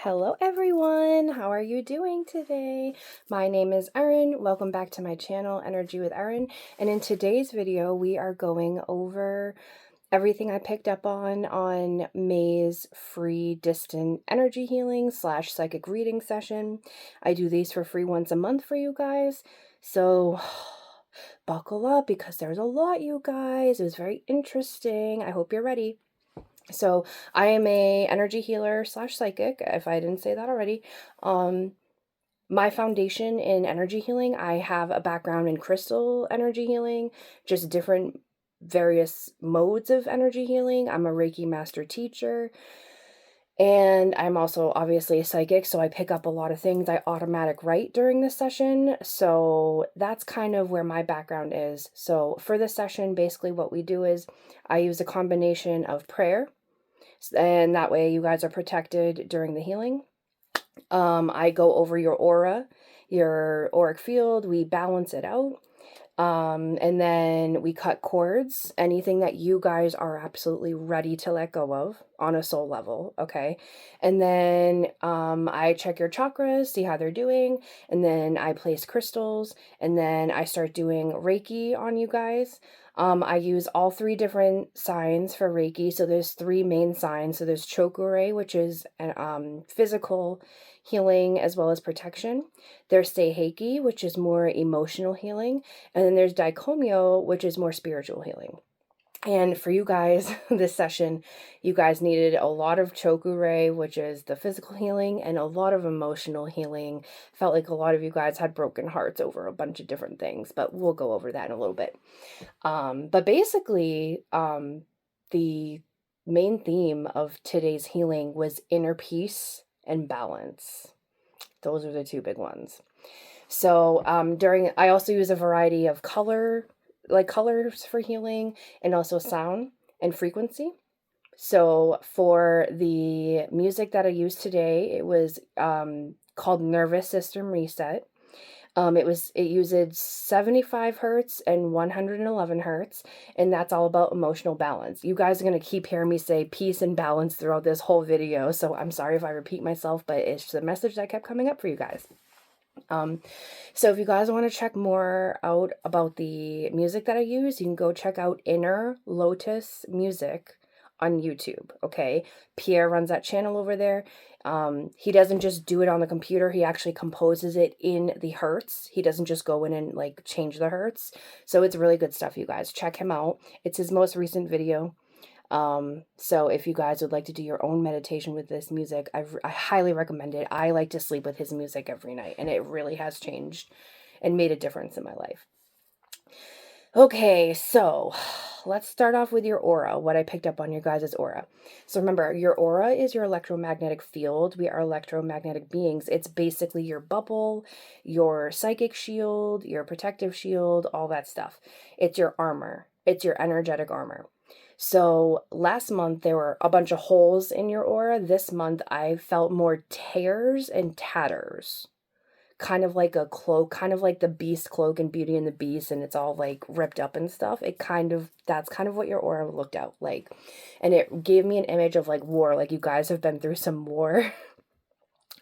Hello everyone, how are you doing today? My name is Erin. Welcome back to my channel, Energy with Erin. And in today's video, we are going over everything I picked up on May's free distant energy healing / psychic reading session. I do these for free once a month for you guys. So buckle up because there's a lot, you guys. It was very interesting. I hope you're ready. So I am a energy healer / psychic, if I didn't say that already. My foundation in energy healing, I have a background in crystal energy healing, just different various modes of energy healing. I'm a Reiki master teacher, and I'm also obviously a psychic, so I pick up a lot of things. I automatic write during the session, so that's kind of where my background is. So for this session, basically what we do is I use a combination of prayer, and that way you guys are protected during the healing. I go over your aura, your auric field, we balance it out. And then we cut cords, anything that you guys are absolutely ready to let go of on a soul level, okay? And then I check your chakras, see how they're doing, and then I place crystals, and then I start doing Reiki on you guys. I use all 3 different signs for Reiki, so there's 3 main signs. So there's Chokure, which is an, physical healing as well as protection. There's Seiheki, which is more emotional healing, and then there's Daikomyo, which is more spiritual healing. And for you guys, this session, you guys needed a lot of Chokure, which is the physical healing, and a lot of emotional healing. Felt like a lot of you guys had broken hearts over a bunch of different things, but we'll go over that in a little bit. But basically, the main theme of today's healing was inner peace and balance. Those are the 2 big ones. So I also use a variety of colors for healing, and also sound and frequency. So for the music that I used today, it was called Nervous System Reset. It uses 75 hertz and 111 hertz, and that's all about emotional balance. You guys are going to keep hearing me say peace and balance throughout this whole video, so I'm sorry if I repeat myself, but it's the message that kept coming up for you guys. So if you guys want to check more out about the music that I use, you can go check out Inner Lotus Music on YouTube, okay? Pierre runs that channel over there. He doesn't just do it on the computer, he actually composes it in the hertz. He doesn't just go in and like change the hertz. So it's really good stuff, you guys. Check him out. It's his most recent video. So if you guys would like to do your own meditation with this music, I highly recommend it. I like to sleep with his music every night, and it really has changed and made a difference in my life. Okay, so let's start off with your aura, what I picked up on your guys' aura. So remember, your aura is your electromagnetic field. We are electromagnetic beings. It's basically your bubble, your psychic shield, your protective shield, all that stuff. It's your armor. It's your energetic armor. So last month there were a bunch of holes in your aura. This month I felt more tears and tatters. Kind of like a cloak, kind of like the Beast cloak in Beauty and the Beast, and it's all like ripped up and stuff. That's kind of what your aura looked out like. And it gave me an image of like war, like you guys have been through some war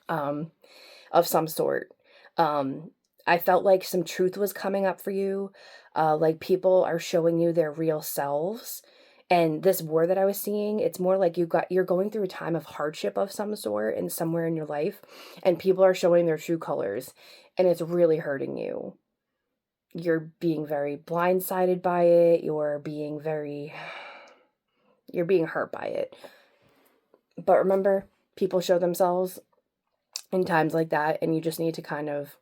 of some sort. I felt like some truth was coming up for you. Like people are showing you their real selves. And this war that I was seeing, it's more like you're going through a time of hardship of some sort and somewhere in your life, and people are showing their true colors, and it's really hurting you. You're being very blindsided by it. You're being hurt by it. But remember, people show themselves in times like that, and you just need to kind of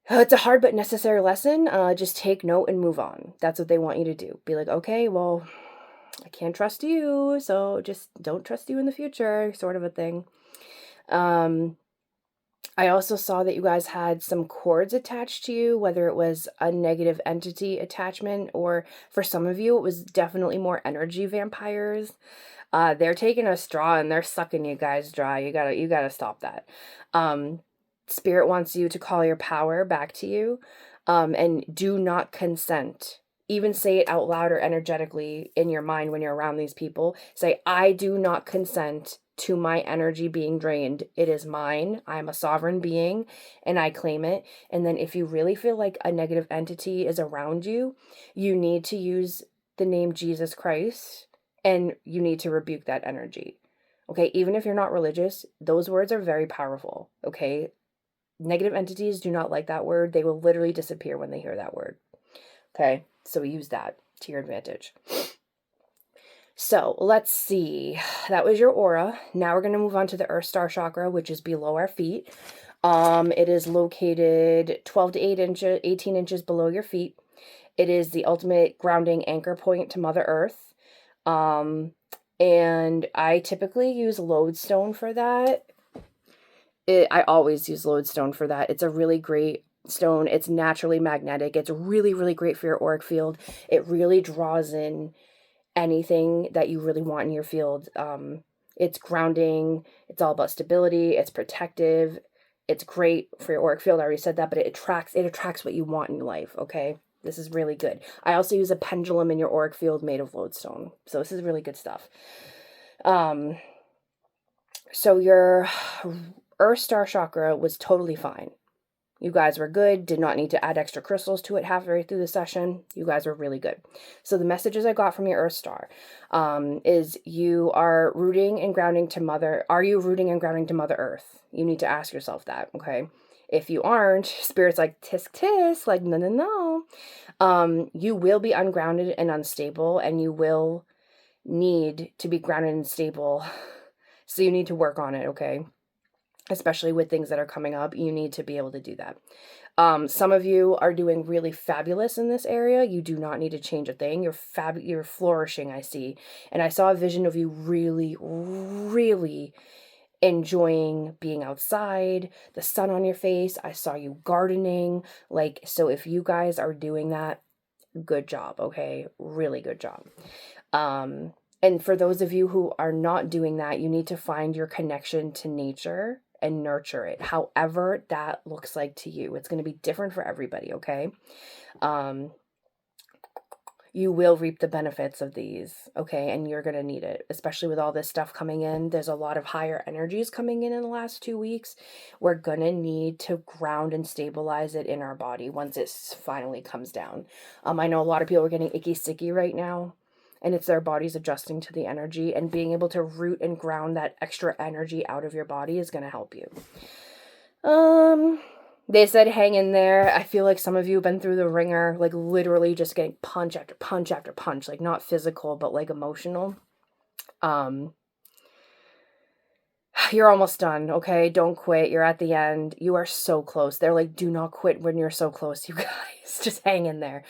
it's a hard but necessary lesson. Just take note and move on. That's what they want you to do. Be like, okay, well, I can't trust you, so just don't trust you in the future, sort of a thing. I also saw that you guys had some cords attached to you, whether it was a negative entity attachment, or for some of you, it was definitely more energy vampires. They're taking a straw and they're sucking you guys dry. You gotta stop that. Spirit wants you to call your power back to you, and do not consent. Even say it out loud or energetically in your mind when you're around these people. Say, I do not consent to my energy being drained. It is mine. I'm a sovereign being and I claim it. And then if you really feel like a negative entity is around you, you need to use the name Jesus Christ and you need to rebuke that energy. Okay, even if you're not religious, those words are very powerful. Okay, negative entities do not like that word. They will literally disappear when they hear that word. Okay, so use that to your advantage. So let's see. That was your aura. Now we're going to move on to the Earth Star Chakra, which is below our feet. It is located 12 to 18 inches below your feet. It is the ultimate grounding anchor point to Mother Earth. And I typically use lodestone for that. I always use lodestone for that. It's a really great stone. It's naturally magnetic. It's really, really great for your auric field. It really draws in anything that you really want in your field. It's grounding. It's all about stability. It's protective. It's great for your auric field. I already said that, but it attracts what you want in life. Okay. This is really good. I also use a pendulum in your auric field made of lodestone. So this is really good stuff. So your Earth Star Chakra was totally fine. You guys were good, did not need to add extra crystals to it halfway through the session. You guys were really good. So the messages I got from your Earth Star is you are rooting and grounding to Are you rooting and grounding to Mother Earth? You need to ask yourself that, okay? If you aren't, Spirit's like, tisk, tisk, like, no, no, no. You will be ungrounded and unstable, and you will need to be grounded and stable. So you need to work on it, okay? Especially with things that are coming up, you need to be able to do that. Some of you are doing really fabulous in this area. You do not need to change a thing. You're flourishing, I see. And I saw a vision of you really, really enjoying being outside, the sun on your face. I saw you gardening. Like, so if you guys are doing that, good job, okay? Really good job. And for those of you who are not doing that, you need to find your connection to nature and nurture it, however that looks like to you. It's going to be different for everybody, okay? You will reap the benefits of these, okay? And you're going to need it, especially with all this stuff coming in. There's a lot of higher energies coming in the last 2 weeks. We're going to need to ground and stabilize it in our body once it finally comes down. I know a lot of people are getting icky sticky right now. And it's their bodies adjusting to the energy, and being able to root and ground that extra energy out of your body is going to help you. They said hang in there. I feel like some of you have been through the ringer, like literally just getting punch after punch after punch, like not physical, but like emotional. You're almost done, okay? Don't quit. You're at the end. You are so close. They're like, do not quit when you're so close, you guys. Just hang in there.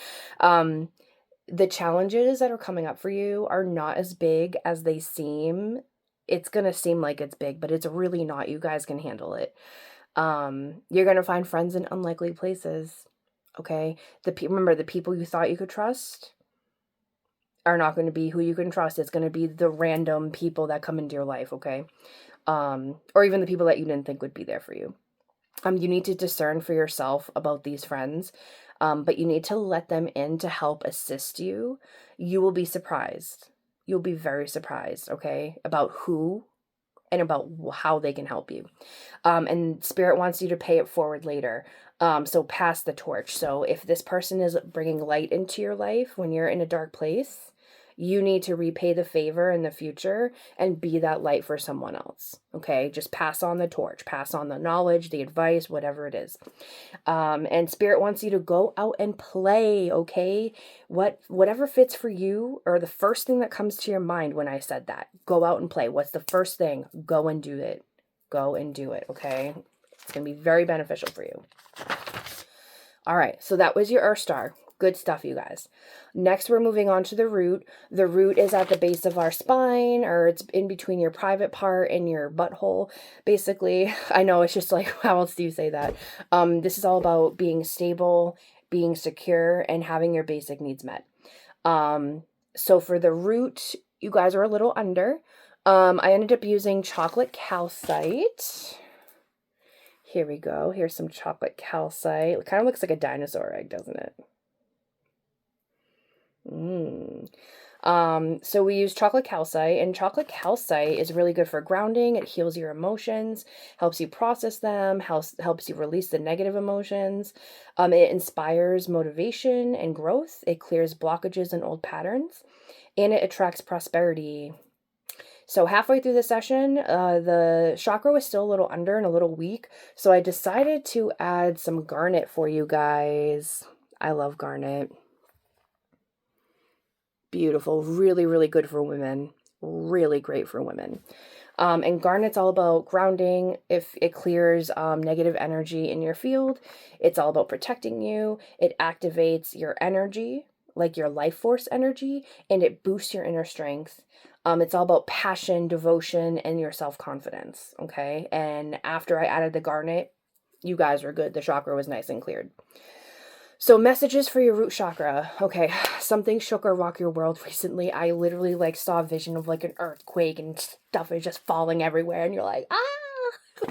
The challenges that are coming up for you are not as big as they seem. It's going to seem like it's big, but it's really not. You guys can handle it. You're going to find friends in unlikely places. Okay. Remember, the people you thought you could trust are not going to be who you can trust. It's going to be the random people that come into your life. Okay. Or even the people that you didn't think would be there for you. You need to discern for yourself about these friends. But you need to let them in to help assist you. You will be surprised. You'll be very surprised, okay, about who and about how they can help you. And Spirit wants you to pay it forward later. So pass the torch. So if this person is bringing light into your life when you're in a dark place, you need to repay the favor in the future and be that light for someone else. Okay, just pass on the torch, pass on the knowledge, the advice, whatever it is. And Spirit wants you to go out and play. Okay, whatever fits for you, or the first thing that comes to your mind when I said that, go out and play. What's the first thing? Go and do it. Go and do it. Okay, it's gonna be very beneficial for you. All right, so that was your Earth Star. Good stuff, you guys. Next, we're moving on to the root. The root is at the base of our spine, or it's in between your private part and your butthole, basically. I know, it's just like, how else do you say that? This is all about being stable, being secure, and having your basic needs met. So for the root, you guys are a little under. I ended up using chocolate calcite. Here we go. Here's some chocolate calcite. It kind of looks like a dinosaur egg, doesn't it? So we use chocolate calcite, and chocolate calcite is really good for grounding. It heals your emotions, helps you process them, helps you release the negative emotions. It inspires motivation and growth. It clears blockages and old patterns, and it attracts prosperity. So halfway through the session, the chakra was still a little under and a little weak. So I decided to add some garnet for you guys. I love garnet. Beautiful. Really, really good for women. Really great for women. And garnet's all about grounding. If it clears negative energy in your field, it's all about protecting you. It activates your energy, like your life force energy, and it boosts your inner strength. It's all about passion, devotion, and your self-confidence, okay? And after I added the garnet, you guys were good. The chakra was nice and cleared. So messages for your root chakra. Okay, something shook or rocked your world recently. I literally like saw a vision of like an earthquake and stuff is just falling everywhere and you're like, ah!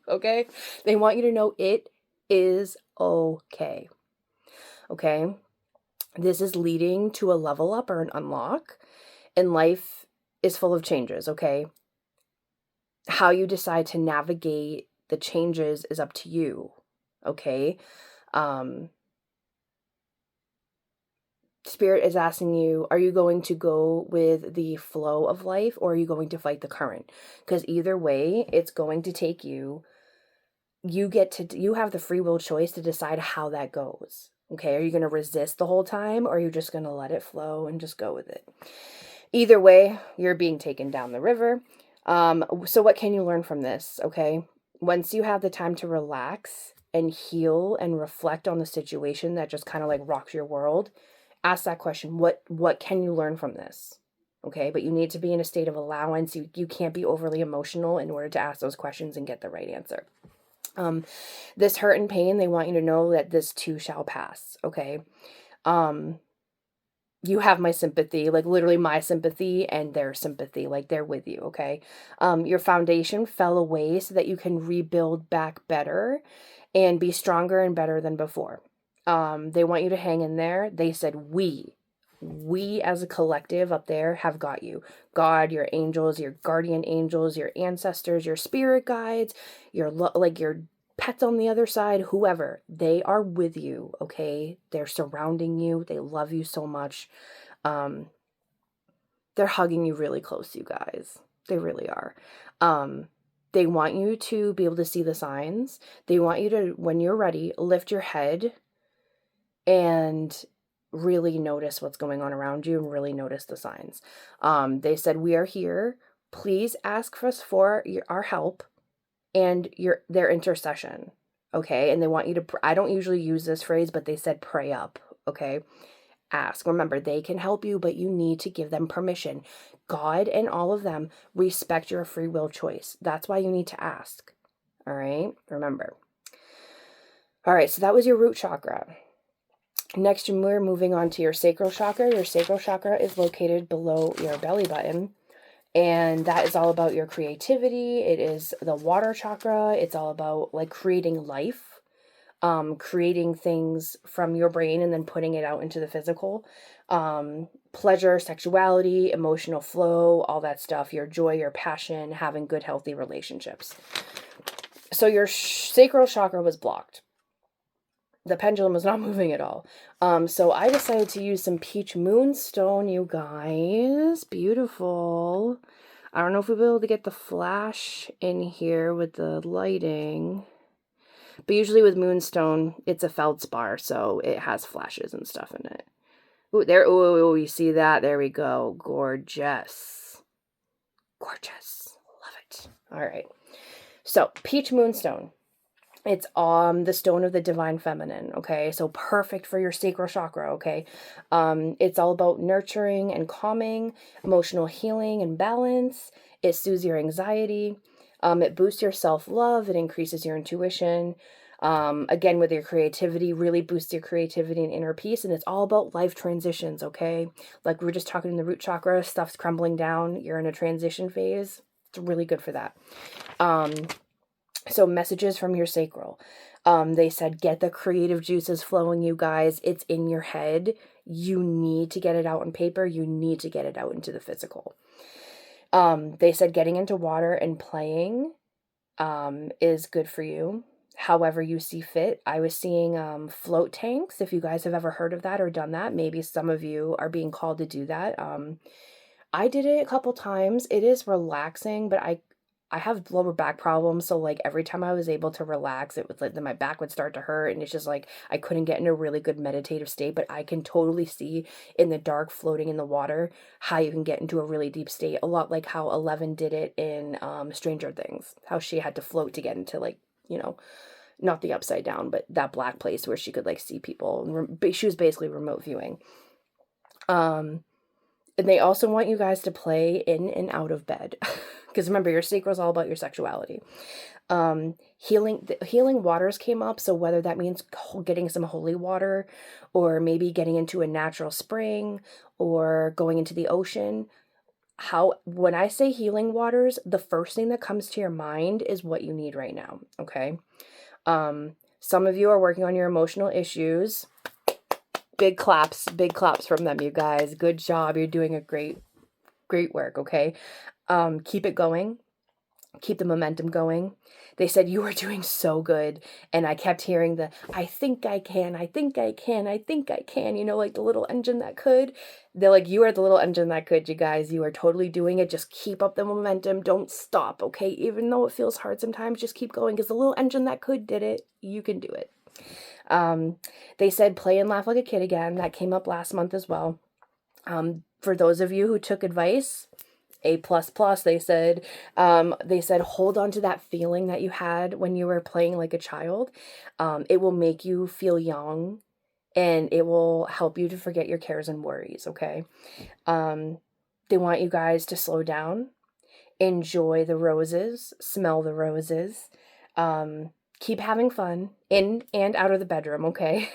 Okay? They want you to know it is okay. Okay? This is leading to a level up or an unlock, and life is full of changes, okay? How you decide to navigate the changes is up to you, okay? Spirit is asking you, are you going to go with the flow of life, or are you going to fight the current? Because either way, it's going to take you. You have the free will choice to decide how that goes. Okay, are you going to resist the whole time, or are you just going to let it flow and just go with it? Either way, you're being taken down the river. So what can you learn from this? Okay, once you have the time to relax and heal and reflect on the situation that just kind of like rocks your world, ask that question. What can you learn from this? Okay, but you need to be in a state of allowance. You can't be overly emotional in order to ask those questions and get the right answer. This hurt and pain, they want you to know that this too shall pass, okay? You have my sympathy, like literally my sympathy and their sympathy, like they're with you, okay? Your foundation fell away so that you can rebuild back better and be stronger and better than before. They want you to hang in there. They said, we as a collective up there have got you. God, your angels, your guardian angels, your ancestors, your spirit guides, your pets on the other side, whoever, they are with you, okay? They're surrounding you. They love you so much. They're hugging you really close, you guys. They really are. They want you to be able to see the signs. They want you to, when you're ready, lift your head and really notice what's going on around you and really notice the signs. They said, we are here. Please ask us for our help and their intercession. Okay. And they want you to, I don't usually use this phrase, but they said, pray up. Okay. Ask. Remember, they can help you, but you need to give them permission. God and all of them respect your free will choice. That's why you need to ask. All right. Remember. All right. So that was your root chakra. Next, we're moving on to your sacral chakra. Your sacral chakra is located below your belly button, and that is all about your creativity. It is the water chakra. It's all about like creating life, creating things from your brain and then putting it out into the physical. Pleasure, sexuality, emotional flow, all that stuff, your joy, your passion, having good, healthy relationships. So your sacral chakra was blocked. The pendulum was not moving at all. So I decided to use some peach moonstone, you guys. Beautiful. I don't know if we'll be able to get the flash in here with the lighting. But usually with moonstone, it's a feldspar, so it has flashes and stuff in it. Ooh, there. Ooh, you see that? There we go. Gorgeous. Gorgeous. Love it. All right. So, peach moonstone. It's the stone of the divine feminine, okay? So perfect for your sacral chakra, okay? It's all about nurturing and calming, emotional healing and balance. It soothes your anxiety. It boosts your self-love. It increases your intuition. Again, with your creativity, really boosts your creativity and inner peace. And it's all about life transitions, okay? Like we were just talking in the root chakra, stuff's crumbling down. You're in a transition phase. It's really good for that. So messages from your sacral. They said, get the creative juices flowing, you guys. It's in your head. You need to get it out on paper. You need to get it out into the physical. They said getting into water and playing is good for you. However you see fit. I was seeing float tanks. If you guys have ever heard of that or done that, maybe some of you are being called to do that. I did it a couple times. It is relaxing, but I have lower back problems, so like every time I was able to relax, it was like then my back would start to hurt, and it's just like I couldn't get in a really good meditative state. But I can totally see in the dark, floating in the water, how you can get into a really deep state. A lot like how Eleven did it in Stranger Things, how she had to float to get into like, you know, not the upside down, but that black place where she could like see people. She was basically remote viewing. And they also want you guys to play in and out of bed. Because remember, your sacral is all about your sexuality. Healing waters came up. So whether that means getting some holy water, or maybe getting into a natural spring, or going into the ocean. When I say healing waters, the first thing that comes to your mind is what you need right now. Okay. Some of you are working on your emotional issues. Big claps from them, you guys. Good job. You're doing a great work, okay? Keep it going. Keep the momentum going. They said you were doing so good, and I kept hearing I think I can, I think I can, I think I can, you know, like the little engine that could. They're like, you are the little engine that could, you guys. You are totally doing it. Just keep up the momentum. Don't stop, okay? Even though it feels hard sometimes, just keep going, because the little engine that could did it. You can do it. They said play and laugh like a kid again. That came up last month as well. For those of you who took advice, A++, they said hold on to that feeling that you had when you were playing like a child. It will make you feel young, and it will help you to forget your cares and worries, okay? They want you guys to slow down, enjoy the roses, smell the roses, keep having fun in and out of the bedroom, okay?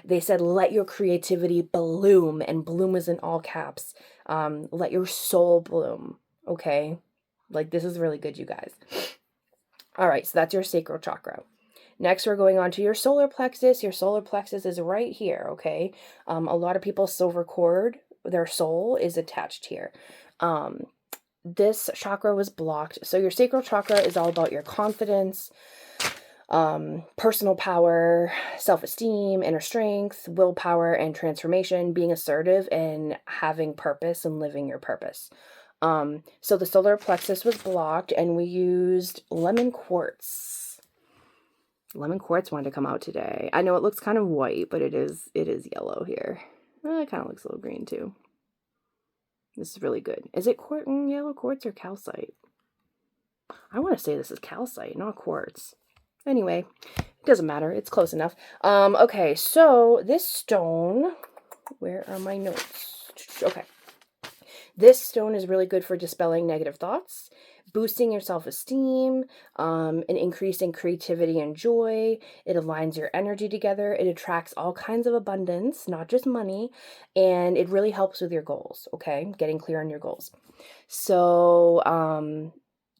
They said let your creativity bloom, and bloom is in all caps. Let your soul bloom, okay? Like, this is really good, you guys. All right, so that's your sacral chakra. Next, we're going on to your solar plexus. Your solar plexus is right here, okay? A lot of people's silver cord, their soul is attached here. This chakra was blocked. So your sacral chakra is all about your confidence, personal power, self-esteem, inner strength, willpower, and transformation, being assertive and having purpose and living your purpose. So the solar plexus was blocked, and we used lemon quartz. Lemon quartz wanted to come out today. I know it looks kind of white, but it is yellow here. It kind of looks a little green too. This is really good. Is it yellow quartz or calcite? I want to say this is calcite, not quartz. Anyway, it doesn't matter. It's close enough. Okay, so this stone, where are my notes? Okay. This stone is really good for dispelling negative thoughts, boosting your self-esteem, and increasing creativity and joy. It aligns your energy together. It attracts all kinds of abundance, not just money, and it really helps with your goals, okay? Getting clear on your goals. So,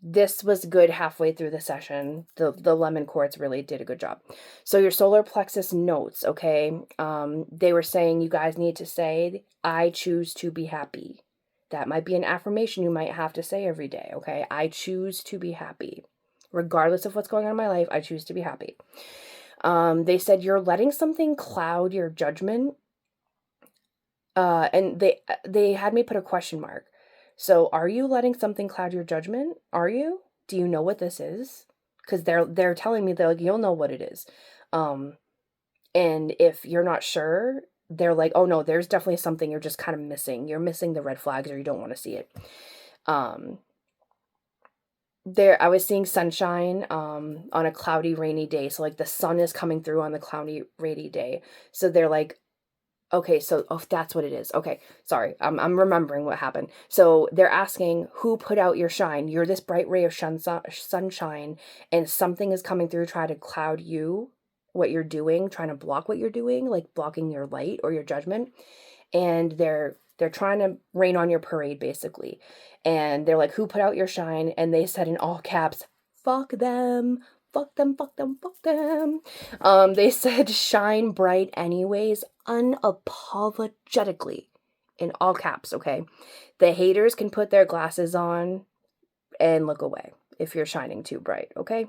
this was good halfway through the session. The lemon quartz really did a good job. So your solar plexus notes, okay? They were saying you guys need to say, I choose to be happy. That might be an affirmation you might have to say every day, okay? I choose to be happy. Regardless of what's going on in my life, I choose to be happy. They said you're letting something cloud your judgment. And they had me put a question mark. So are you letting something cloud your judgment? Are you? Do you know what this is? Because they're telling me that, like, you'll know what it is. And if you're not sure, they're like, oh no, there's definitely something you're just kind of missing. You're missing the red flags, or you don't want to see it. I was seeing sunshine on a cloudy, rainy day. So like the sun is coming through on the cloudy, rainy day. So they're like, okay, so that's what it is. Okay, sorry, I'm remembering what happened. So they're asking, who put out your shine? You're this bright ray of sunshine, and something is coming through trying to cloud you, what you're doing, trying to block what you're doing, like blocking your light or your judgment. And they're trying to rain on your parade, basically. And they're like, who put out your shine? And they said in all caps, fuck them. fuck them, fuck them, fuck them. They said shine bright anyways, unapologetically, in all caps, okay? The haters can put their glasses on and look away if you're shining too bright, okay?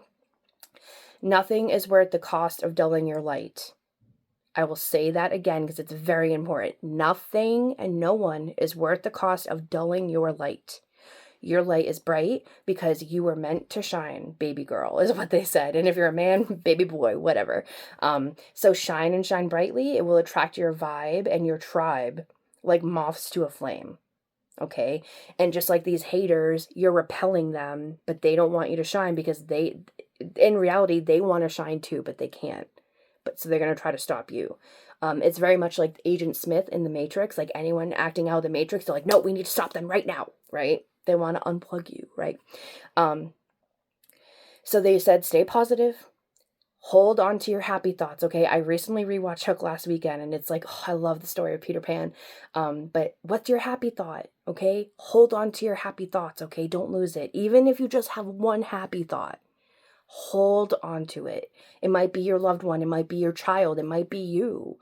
Nothing is worth the cost of dulling your light. I will say that again because it's very important. Nothing and no one is worth the cost of dulling your light. Your light is bright because you were meant to shine, baby girl, is what they said. And if you're a man, baby boy, whatever. So shine and shine brightly. It will attract your vibe and your tribe like moths to a flame. Okay? And just like these haters, you're repelling them, but they don't want you to shine because in reality, they want to shine too, but they can't. But so they're going to try to stop you. It's very much like Agent Smith in The Matrix, like anyone acting out of the Matrix, they're like, no, we need to stop them right now, right? They want to unplug you, right? So they said, stay positive, hold on to your happy thoughts, okay? I recently rewatched Hook last weekend, and it's like, oh, I love the story of Peter Pan. But what's your happy thought, okay? Hold on to your happy thoughts, okay? Don't lose it. Even if you just have one happy thought, hold on to it. It might be your loved one. It might be your child. It might be you,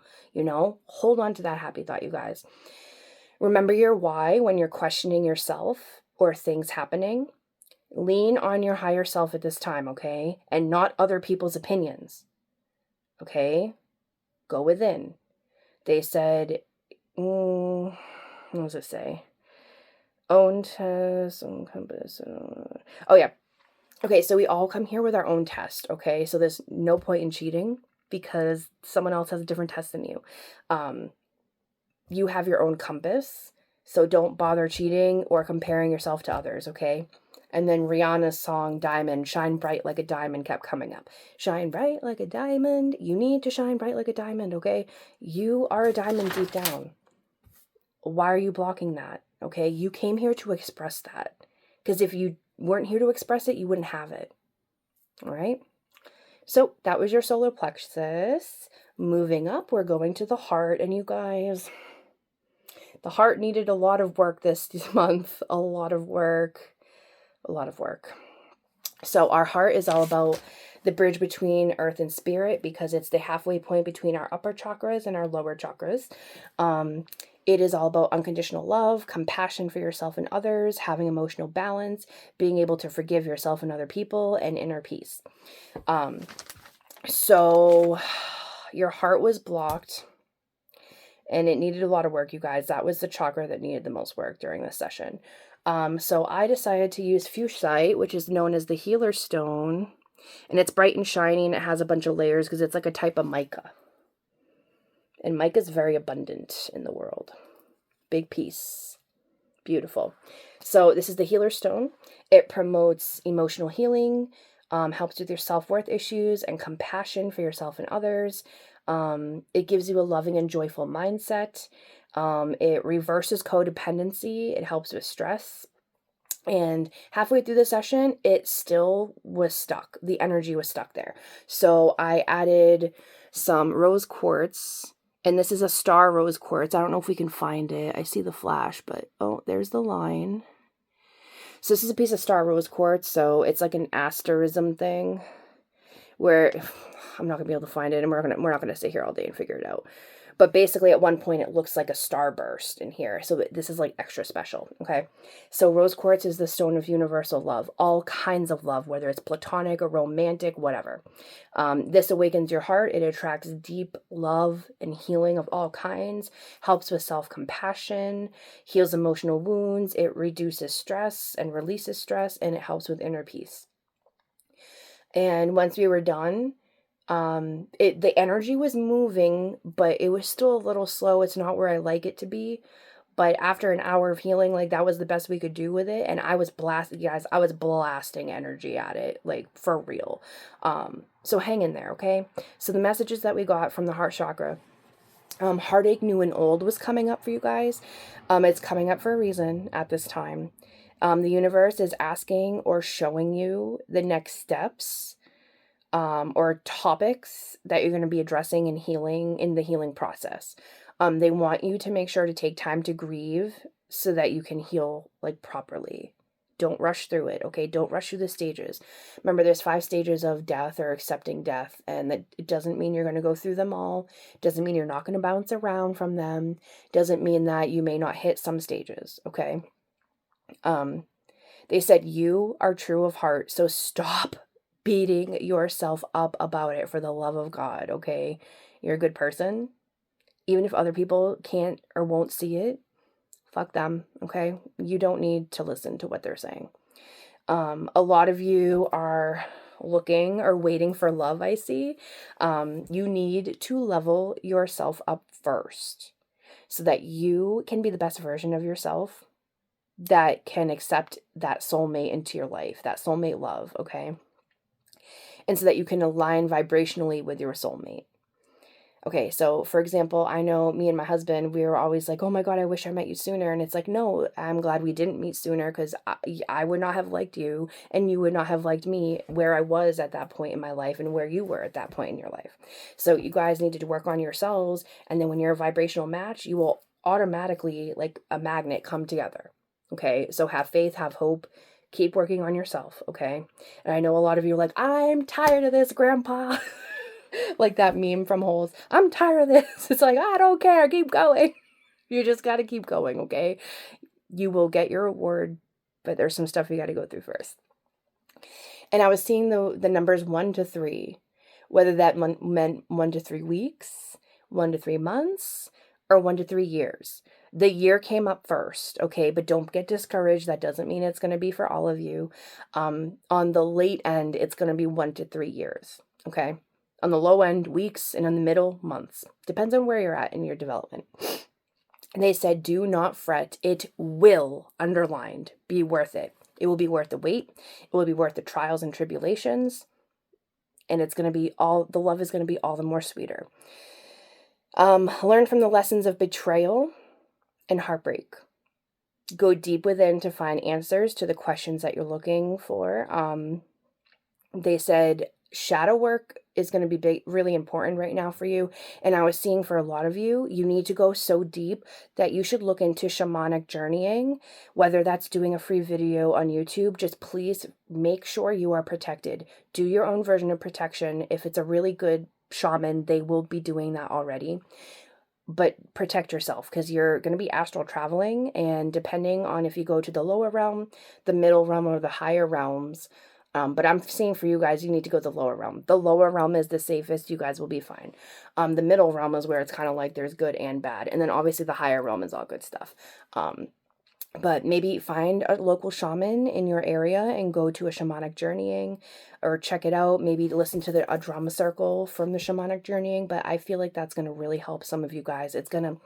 hold on to that happy thought, you guys. Remember your why when you're questioning yourself or things happening. Lean on your higher self at this time, okay? And not other people's opinions, okay? Go within. They said, what does it say? Own test, own compass. Oh, yeah. Okay, so we all come here with our own test, okay? So there's no point in cheating because someone else has a different test than you. You have your own compass, so don't bother cheating or comparing yourself to others, okay? And then Rihanna's song, Diamond, Shine Bright Like a Diamond, kept coming up. Shine bright like a diamond. You need to shine bright like a diamond, okay? You are a diamond deep down. Why are you blocking that, okay? You came here to express that. Because if you weren't here to express it, you wouldn't have it. All right? So that was your solar plexus. Moving up, we're going to the heart. And you guys, the heart needed a lot of work this month. A lot of work. So our heart is all about the bridge between earth and spirit because it's the halfway point between our upper chakras and our lower chakras. It is all about unconditional love, compassion for yourself and others, having emotional balance, being able to forgive yourself and other people, and inner peace. So your heart was blocked and it needed a lot of work, you guys. That was the chakra that needed the most work during this session. So I decided to use fuchsite, which is known as the healer stone, and it's bright and shiny and it has a bunch of layers because it's like a type of mica. And mica is very abundant in the world. Big piece. Beautiful. So this is the healer stone. It promotes emotional healing, helps with your self-worth issues and compassion for yourself and others. It gives you a loving and joyful mindset. It reverses codependency. It helps with stress. And halfway through the session, it still was stuck. The energy was stuck there. So I added some rose quartz. And this is a star rose quartz. I don't know if we can find it. I see the flash, but oh, there's the line. So this is a piece of star rose quartz. So it's like an asterism thing where I'm not going to be able to find it. And we're not going to sit here all day and figure it out. But basically at one point it looks like a starburst in here. So this is like extra special, okay? So rose quartz is the stone of universal love, all kinds of love, whether it's platonic or romantic, whatever. This awakens your heart. It attracts deep love and healing of all kinds, helps with self-compassion, heals emotional wounds. It reduces stress and releases stress, and it helps with inner peace. And once we were done, the energy was moving, but it was still a little slow. It's not where I like it to be. But after an hour of healing, like that was the best we could do with it. And I was blasting energy at it, like for real. So hang in there, okay? So the messages that we got from the heart chakra, heartache new and old was coming up for you guys. It's coming up for a reason at this time. The universe is asking or showing you the next steps or topics that you're going to be addressing and healing in the healing process. They want you to make sure to take time to grieve so that you can heal like properly. Don't rush through it, okay? Don't rush through the stages. Remember, there's 5 stages of death or accepting death, and that it doesn't mean you're going to go through them all. Doesn't mean you're not going to bounce around from them. Doesn't mean that you may not hit some stages, okay? They said you are true of heart, so stop beating yourself up about it, for the love of God, okay? You're a good person. Even if other people can't or won't see it, fuck them, okay? You don't need to listen to what they're saying. A lot of you are looking or waiting for love, I see. You need to level yourself up first so that you can be the best version of yourself that can accept that soulmate into your life, that soulmate love, okay? And so that you can align vibrationally with your soulmate. Okay, so for example, I know me and my husband, we were always like, oh my God, I wish I met you sooner. And it's like, no, I'm glad we didn't meet sooner, because I would not have liked you and you would not have liked me where I was at that point in my life and where you were at that point in your life. So you guys needed to work on yourselves. And then when you're a vibrational match, you will automatically, like a magnet, come together. Okay, so have faith, have hope. Keep working on yourself, okay? And I know a lot of you are like, I'm tired of this, Grandpa. Like that meme from Holes. I'm tired of this. It's like, I don't care. Keep going. You just got to keep going, okay? You will get your reward, but there's some stuff you got to go through first. And I was seeing the numbers 1 to 3, whether that meant 1 to 3 weeks, 1 to 3 months, or 1 to 3 years. The year came up first, okay? But don't get discouraged. That doesn't mean it's going to be for all of you. On the late end, it's going to be 1 to 3 years, okay? On the low end, weeks, and on the middle, months. Depends on where you're at in your development. And they said, do not fret. It will, underlined, be worth it. It will be worth the wait. It will be worth the trials and tribulations. And it's going to be the love is going to be all the more sweeter. Learn from the lessons of betrayal and heartbreak. Go deep within to find answers to the questions that you're looking for. They said shadow work is going to be really important right now for you. And I was seeing for a lot of you, you need to go so deep that you should look into shamanic journeying, whether that's doing a free video on YouTube. Just please make sure you are protected. Do your own version of protection. If it's a really good shaman, they will be doing that already. But protect yourself, because you're going to be astral traveling, and depending on if you go to the lower realm, the middle realm, or the higher realms, but I'm seeing for you guys, you need to go to the lower realm. The lower realm is the safest. You guys will be fine. The middle realm is where it's kind of like there's good and bad. And then obviously the higher realm is all good stuff. But maybe find a local shaman in your area and go to a shamanic journeying, or check it out. Maybe listen to a drama circle from the shamanic journeying. But I feel like that's going to really help some of you guys. It's going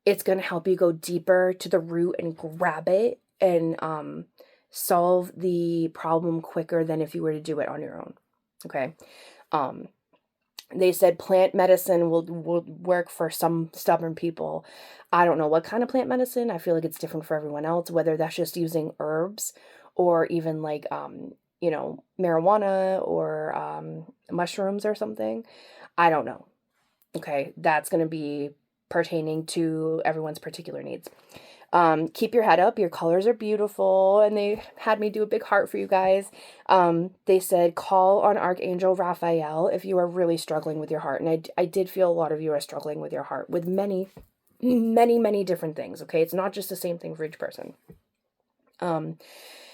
to help you go deeper to the root and grab it and solve the problem quicker than if you were to do it on your own. Okay. They said plant medicine will work for some stubborn people. I don't know what kind of plant medicine. I feel like it's different for everyone else, whether that's just using herbs or even like, marijuana or mushrooms or something. I don't know. Okay. That's going to be pertaining to everyone's particular needs. Keep your head up. Your colors are beautiful. And they had me do a big heart for you guys. They said, call on Archangel Raphael if you are really struggling with your heart. And I did feel a lot of you are struggling with your heart with many, many, many different things. Okay. It's not just the same thing for each person.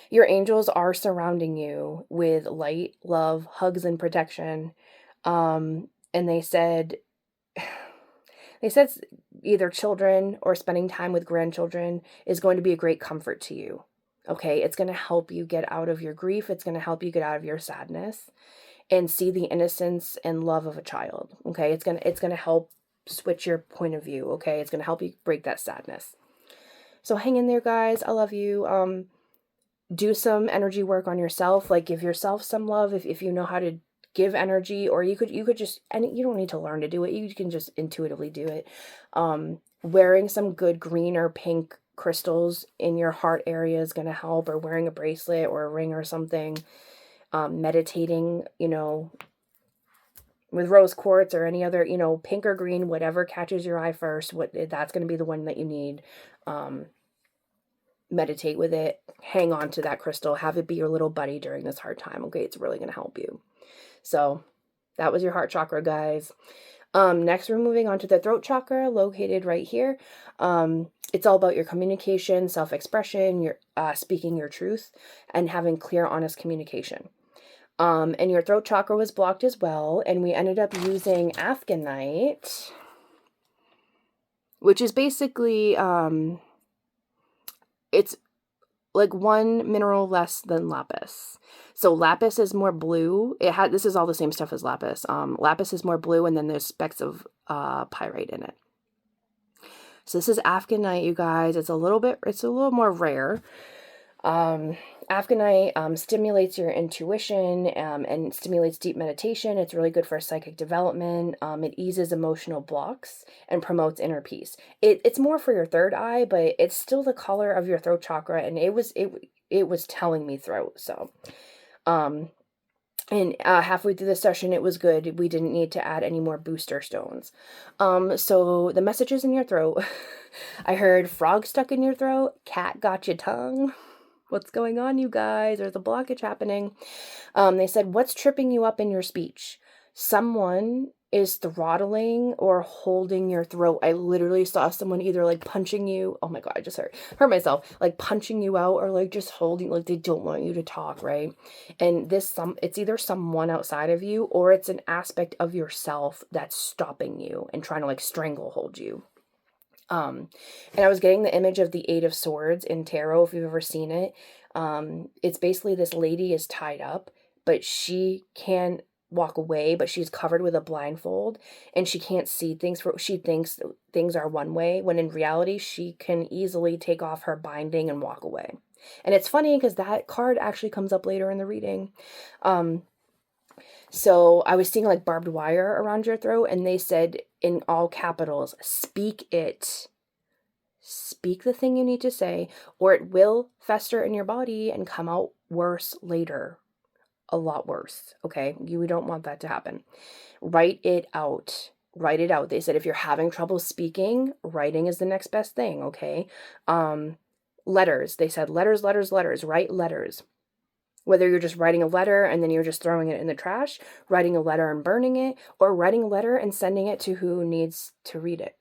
Your angels are surrounding you with light, love, hugs, and protection. And they said either children or spending time with grandchildren is going to be a great comfort to you. Okay, it's going to help you get out of your grief. It's going to help you get out of your sadness and see the innocence and love of a child. Okay, it's going to help switch your point of view. Okay, it's going to help you break that sadness. So hang in there, guys. I love you. Do some energy work on yourself. Like, give yourself some love if you know how to give energy, or you could just, and you don't need to learn to do it, you can just intuitively do it. Wearing some good green or pink crystals in your heart area is going to help, or wearing a bracelet or a ring or something. Meditating, with rose quartz or any other, pink or green, whatever catches your eye first, that's going to be the one that you need. meditate with it, hang on to that crystal, have it be your little buddy during this hard time. Okay, it's really going to help you. So that was your heart chakra, guys. Next, we're moving on to the throat chakra, located right here. It's all about your communication, self-expression, your speaking your truth, and having clear, honest communication. And your throat chakra was blocked as well, and we ended up using Afghanite, which is basically, it's like one mineral less than lapis. So lapis is more blue. This is all the same stuff as lapis. Lapis is more blue, and then there's specks of pyrite in it. So this is Afghanite, you guys. It's a little more rare. Afghanite stimulates your intuition and stimulates deep meditation. It's really good for psychic development. It eases emotional blocks and promotes inner peace. It's more for your third eye, but it's still the color of your throat chakra, and it was telling me throat. So, and halfway through the session, it was good. We didn't need to add any more booster stones. So the messages in your throat, I heard frog stuck in your throat, cat got your tongue. What's going on, you guys? There's a blockage happening. They said, what's tripping you up in your speech? Someone is throttling or holding your throat. I literally saw someone either like punching you. Oh my God, I just hurt myself. Like punching you out, or like just holding, like they don't want you to talk, right? And it's either someone outside of you, or it's an aspect of yourself that's stopping you and trying to like stranglehold you. And I was getting the image of the Eight of Swords in tarot, if you've ever seen it. It's basically this lady is tied up, but she can walk away, but she's covered with a blindfold, and she can't see things. She thinks things are one way, when in reality, she can easily take off her binding and walk away. And it's funny because that card actually comes up later in the reading. So I was seeing like barbed wire around your throat, and they said in all capitals, speak it. Speak the thing you need to say, or it will fester in your body and come out worse later. A lot worse, okay? We don't want that to happen. Write it out. Write it out. They said if you're having trouble speaking, writing is the next best thing, okay? Letters. They said letters. Write letters. Whether you're just writing a letter and then you're just throwing it in the trash, writing a letter and burning it, or writing a letter and sending it to who needs to read it.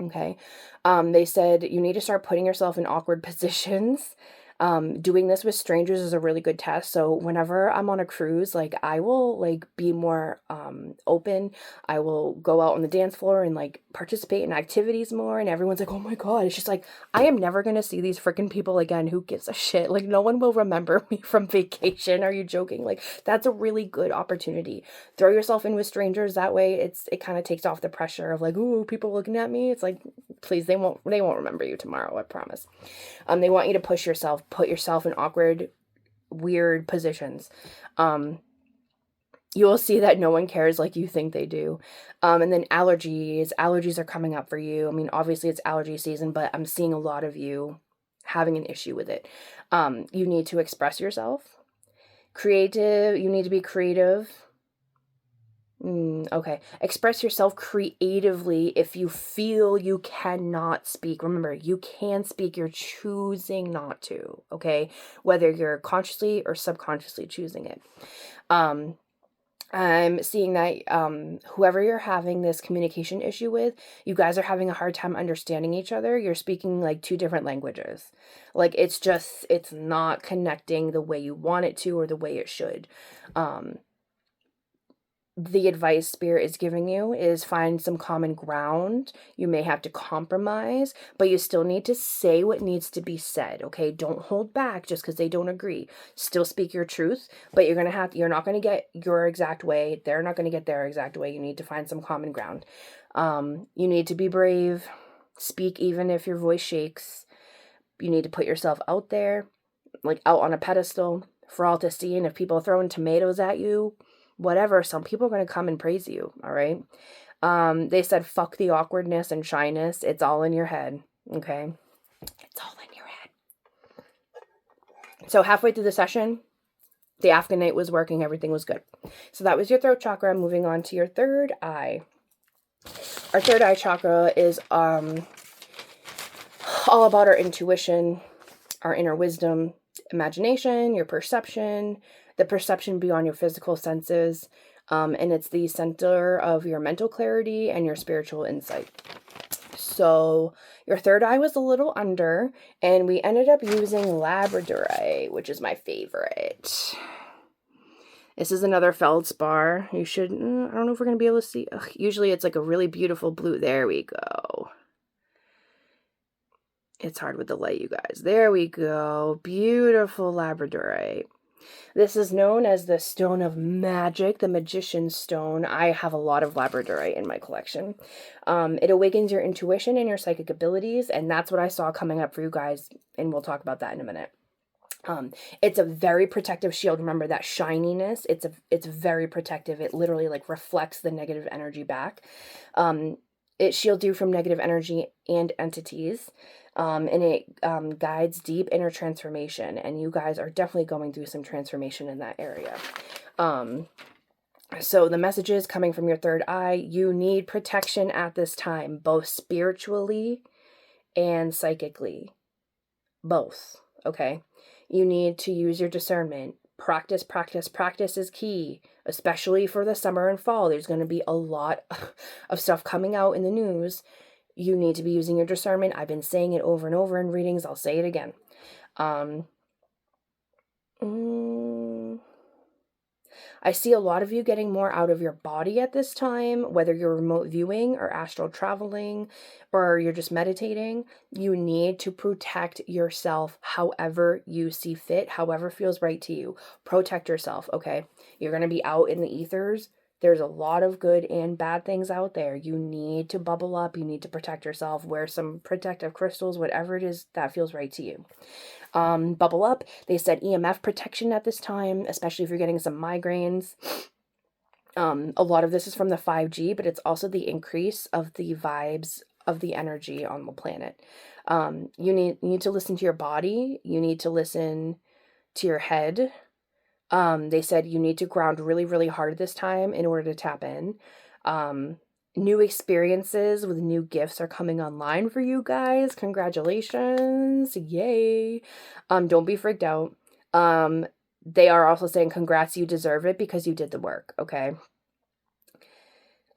Okay. They said you need to start putting yourself in awkward positions. Doing this with strangers is a really good test. So whenever I'm on a cruise, like I will like be more open. I will go out on the dance floor and like participate in activities more, and everyone's like, oh my God. It's just like, I am never gonna see these freaking people again. Who gives a shit? Like no one will remember me from vacation. Are you joking? Like that's a really good opportunity. Throw yourself in with strangers. That way it kind of takes off the pressure of like, ooh, people looking at me. It's like, please, they won't remember you tomorrow, I promise. They want you to put yourself in awkward, weird positions. You will see that no one cares like you think they do. And then allergies are coming up for you. I mean, obviously it's allergy season, but I'm seeing a lot of you having an issue with it. You need to express yourself. You need to be creative. Okay. Express yourself creatively if you feel you cannot speak. Remember, you can speak. You're choosing not to, okay? Whether you're consciously or subconsciously choosing it. I'm seeing that whoever you're having this communication issue with, you guys are having a hard time understanding each other. You're speaking like two different languages. Like it's not connecting the way you want it to or the way it should. The advice Spirit is giving you is find some common ground. You may have to compromise, but you still need to say what needs to be said, okay? Don't hold back just because they don't agree. Still speak your truth, but you're not going to get your exact way. They're not going to get their exact way. You need to find some common ground. You need to be brave. Speak even if your voice shakes. You need to put yourself out there, like out on a pedestal for all to see. And if people are throwing tomatoes at you, whatever, some people are going to come and praise you, all right? They said, fuck the awkwardness and shyness. It's all in your head, okay? It's all in your head. So halfway through the session, the Afghanite was working. Everything was good. So that was your throat chakra. Moving on to your third eye. Our third eye chakra is all about our intuition. our inner wisdom, imagination, your perception, the perception beyond your physical senses, and it's the center of your mental clarity and your spiritual insight. So your third eye was a little under, and we ended up using labradorite, which is my favorite. This is another feldspar. You should, I don't know if we're going to be able to see. Ugh, usually it's like a really beautiful blue. There we go. It's hard with the light, you guys. There we go. Beautiful labradorite. This is known as the Stone of Magic, the Magician's Stone. I have a lot of labradorite in my collection. It awakens your intuition and your psychic abilities, and that's what I saw coming up for you guys, and we'll talk about that in a minute. It's a very protective shield. Remember that shininess. It's very protective. It literally like reflects the negative energy back. It shields you from negative energy and entities. And it guides deep inner transformation. And you guys are definitely going through some transformation in that area. So the messages coming from your third eye, you need protection at this time, both spiritually and psychically. Both, okay? You need to use your discernment. Practice, practice, practice is key, especially for the summer and fall. There's going to be a lot of stuff coming out in the news. You need to be using your discernment. I've been saying it over and over in readings. I'll say it again. I see a lot of you getting more out of your body at this time, whether you're remote viewing or astral traveling, or you're just meditating. You need to protect yourself however you see fit, however feels right to you. Protect yourself, okay? You're going to be out in the ethers. There's a lot of good and bad things out there. You need to bubble up. You need to protect yourself. Wear some protective crystals, whatever it is that feels right to you. Bubble up. They said EMF protection at this time, especially if you're getting some migraines. A lot of this is from the 5G, but it's also the increase of the vibes of the energy on the planet. You need to listen to your body. You need to listen to your head. They said you need to ground really, really hard this time in order to tap in. New experiences with new gifts are coming online for you guys. Congratulations. Yay. Don't be freaked out. They are also saying congrats, you deserve it because you did the work, okay?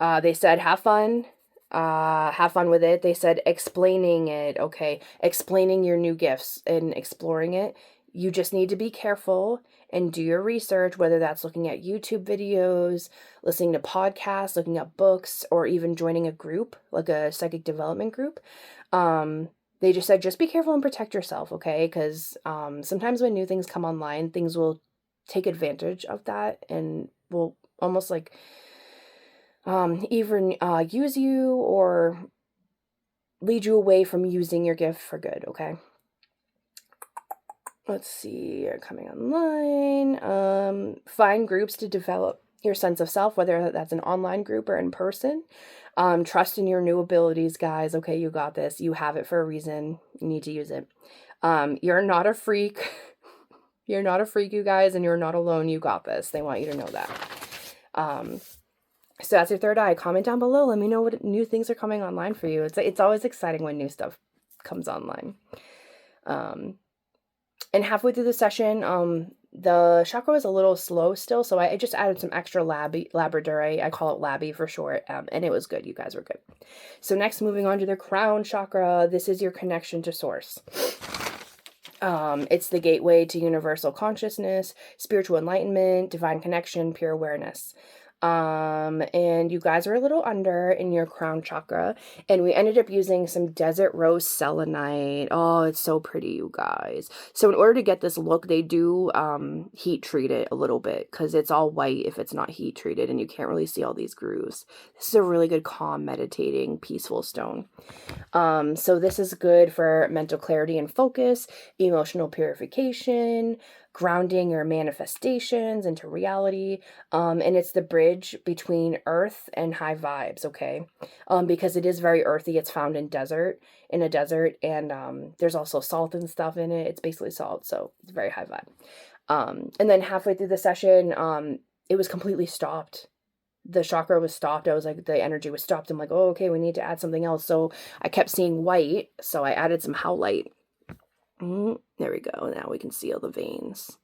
They said have fun. Have fun with it. They said explaining it, okay? Explaining your new gifts and exploring it. You just need to be careful and do your research, whether that's looking at YouTube videos, listening to podcasts, looking at books, or even joining a group, like a psychic development group. They just said, just be careful and protect yourself, okay? Because sometimes when new things come online, things will take advantage of that and will almost like either use you or lead you away from using your gift for good, okay? Let's see, you're coming online. Find groups to develop your sense of self, whether that's an online group or in person. Trust in your new abilities, guys. Okay, you got this. You have it for a reason. You need to use it. You're not a freak. You're not a freak, you guys, and you're not alone. You got this. They want you to know that. So that's your third eye. Comment down below. Let me know what new things are coming online for you. It's always exciting when new stuff comes online. And halfway through the session, the chakra was a little slow still, so I just added some extra labradorite. I call it labby for short, and it was good. You guys were good. So next, moving on to the crown chakra. This is your connection to source. It's the gateway to universal consciousness, spiritual enlightenment, divine connection, pure awareness. And you guys are a little under in your crown chakra, and we ended up using some desert rose selenite. Oh, it's so pretty, you guys. So in order to get this look, they do heat treat it a little bit because it's all white if it's not heat treated, and you can't really see all these grooves. This is a really good, calm, meditating, peaceful stone. So this is good for mental clarity and focus, emotional purification, grounding your manifestations into reality, and it's the bridge between earth and high vibes, okay? Because it is very earthy. It's found in a desert, and there's also salt and stuff in it. It's basically salt, so it's very high vibe. And then halfway through the session, it was completely stopped. The chakra was stopped. I was like, the energy was stopped. I'm like, oh, okay, we need to add something else. So I kept seeing white, so I added some howlite. There we go. Now we can see all the veins.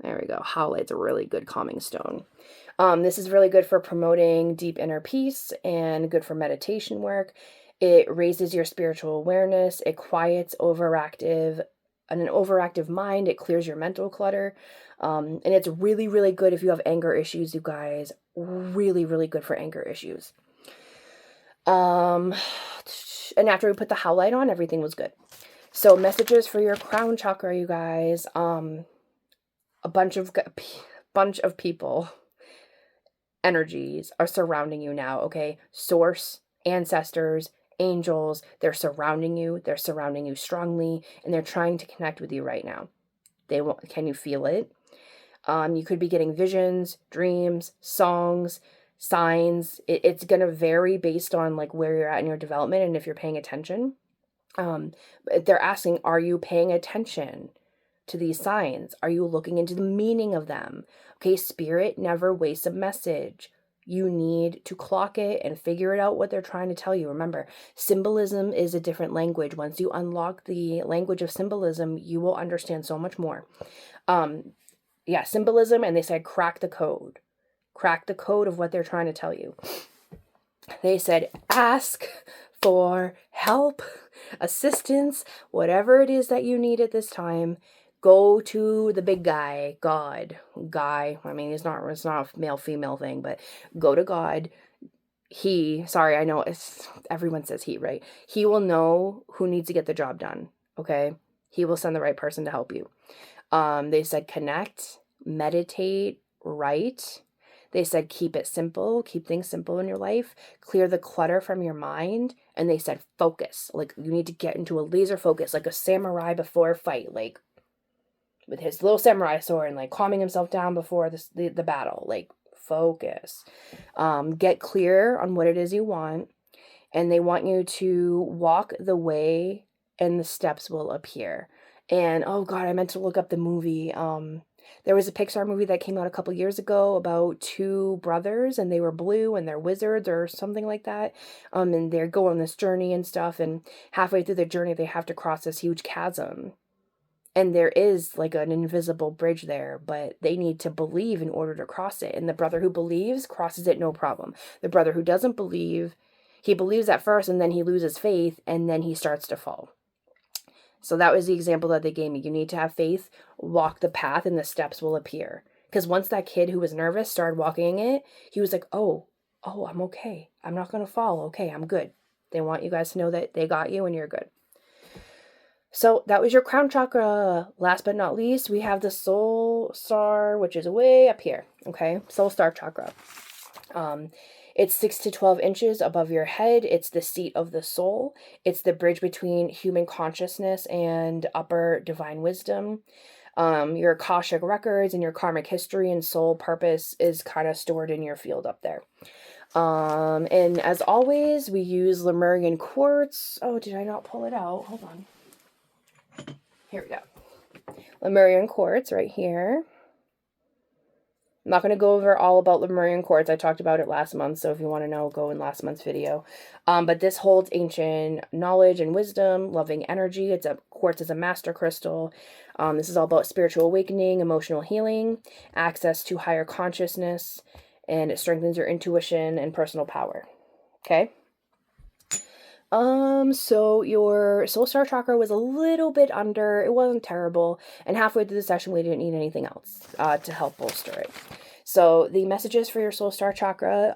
There we go. Howlite's a really good calming stone. This is really good for promoting deep inner peace and good for meditation work. It raises your spiritual awareness. It quiets an overactive mind. It clears your mental clutter. And it's really, really good if you have anger issues, you guys. Really, really good for anger issues. And after we put the howlite on, everything was good. So messages for your crown chakra, you guys. A bunch of people, energies are surrounding you now, okay? Source, ancestors, angels, they're surrounding you. They're surrounding you strongly, and they're trying to connect with you right now. Can you feel it? You could be getting visions, dreams, songs, signs. It's going to vary based on like where you're at in your development and if you're paying attention. They're asking, are you paying attention to these signs? Are you looking into the meaning of them? Okay, spirit never wastes a message. You need to clock it and figure it out what they're trying to tell you. Remember, symbolism is a different language. Once you unlock the language of symbolism, you will understand so much more. Yeah, symbolism, and they said crack the code. Crack the code of what they're trying to tell you. They said ask for help, assistance, whatever it is that you need at this time. Go to the big guy, God. Guy, I mean, it's not a male-female thing, but go to God. I know everyone says he, right? He will know who needs to get the job done, okay? He will send the right person to help you. They said connect, meditate, write. They said keep it simple, keep things simple in your life, clear the clutter from your mind. And they said focus, like you need to get into a laser focus, like a samurai before a fight, like with his little samurai sword and like calming himself down before the battle, like focus. Get clear on what it is you want. And they want you to walk the way and the steps will appear. And oh God, I meant to look up the movie. There was a Pixar movie that came out a couple years ago about two brothers and they were blue and they're wizards or something like that. And they're going on this journey and stuff. And halfway through the journey, they have to cross this huge chasm. And there is like an invisible bridge there, but they need to believe in order to cross it. And the brother who believes crosses it no problem. The brother who doesn't believe, he believes at first and then he loses faith and then he starts to fall. So that was the example that they gave me. You need to have faith, walk the path, and the steps will appear. Because once that kid who was nervous started walking it, he was like, oh, I'm okay. I'm not going to fall. Okay, I'm good. They want you guys to know that they got you and you're good. So that was your crown chakra. Last but not least, we have the soul star, which is way up here. Okay, soul star chakra. It's 6 to 12 inches above your head. It's the seat of the soul. It's the bridge between human consciousness and upper divine wisdom. Your Akashic records and your karmic history and soul purpose is kind of stored in your field up there. And as always, we use Lemurian quartz. Oh, did I not pull it out? Hold on. Here we go. Lemurian quartz right here. I'm not going to go over all about Lemurian quartz. I talked about it last month, so if you want to know, go in last month's video. But this holds ancient knowledge and wisdom, loving energy. Quartz is a master crystal. This is all about spiritual awakening, emotional healing, access to higher consciousness, and it strengthens your intuition and personal power. Okay? So your soul star chakra was a little bit under. It wasn't terrible. And halfway through the session, we didn't need anything else to help bolster it. So the messages for your soul star chakra,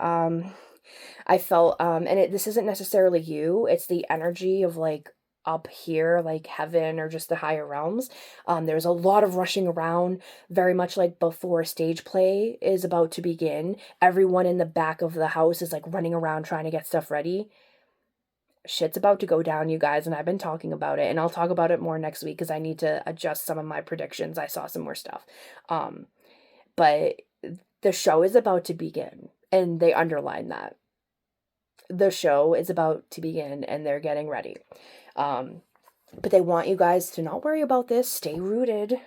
I felt, this isn't necessarily you. It's the energy of like up here, like heaven or just the higher realms. There's a lot of rushing around, very much like before stage play is about to begin. Everyone in the back of the house is like running around trying to get stuff ready. Shit's about to go down, you guys, and I've been talking about it, and I'll talk about it more next week because I need to adjust some of my predictions. I saw some more stuff. But the show is about to begin, and they underline that. The show is about to begin, and they're getting ready. But they want you guys to not worry about this, stay rooted,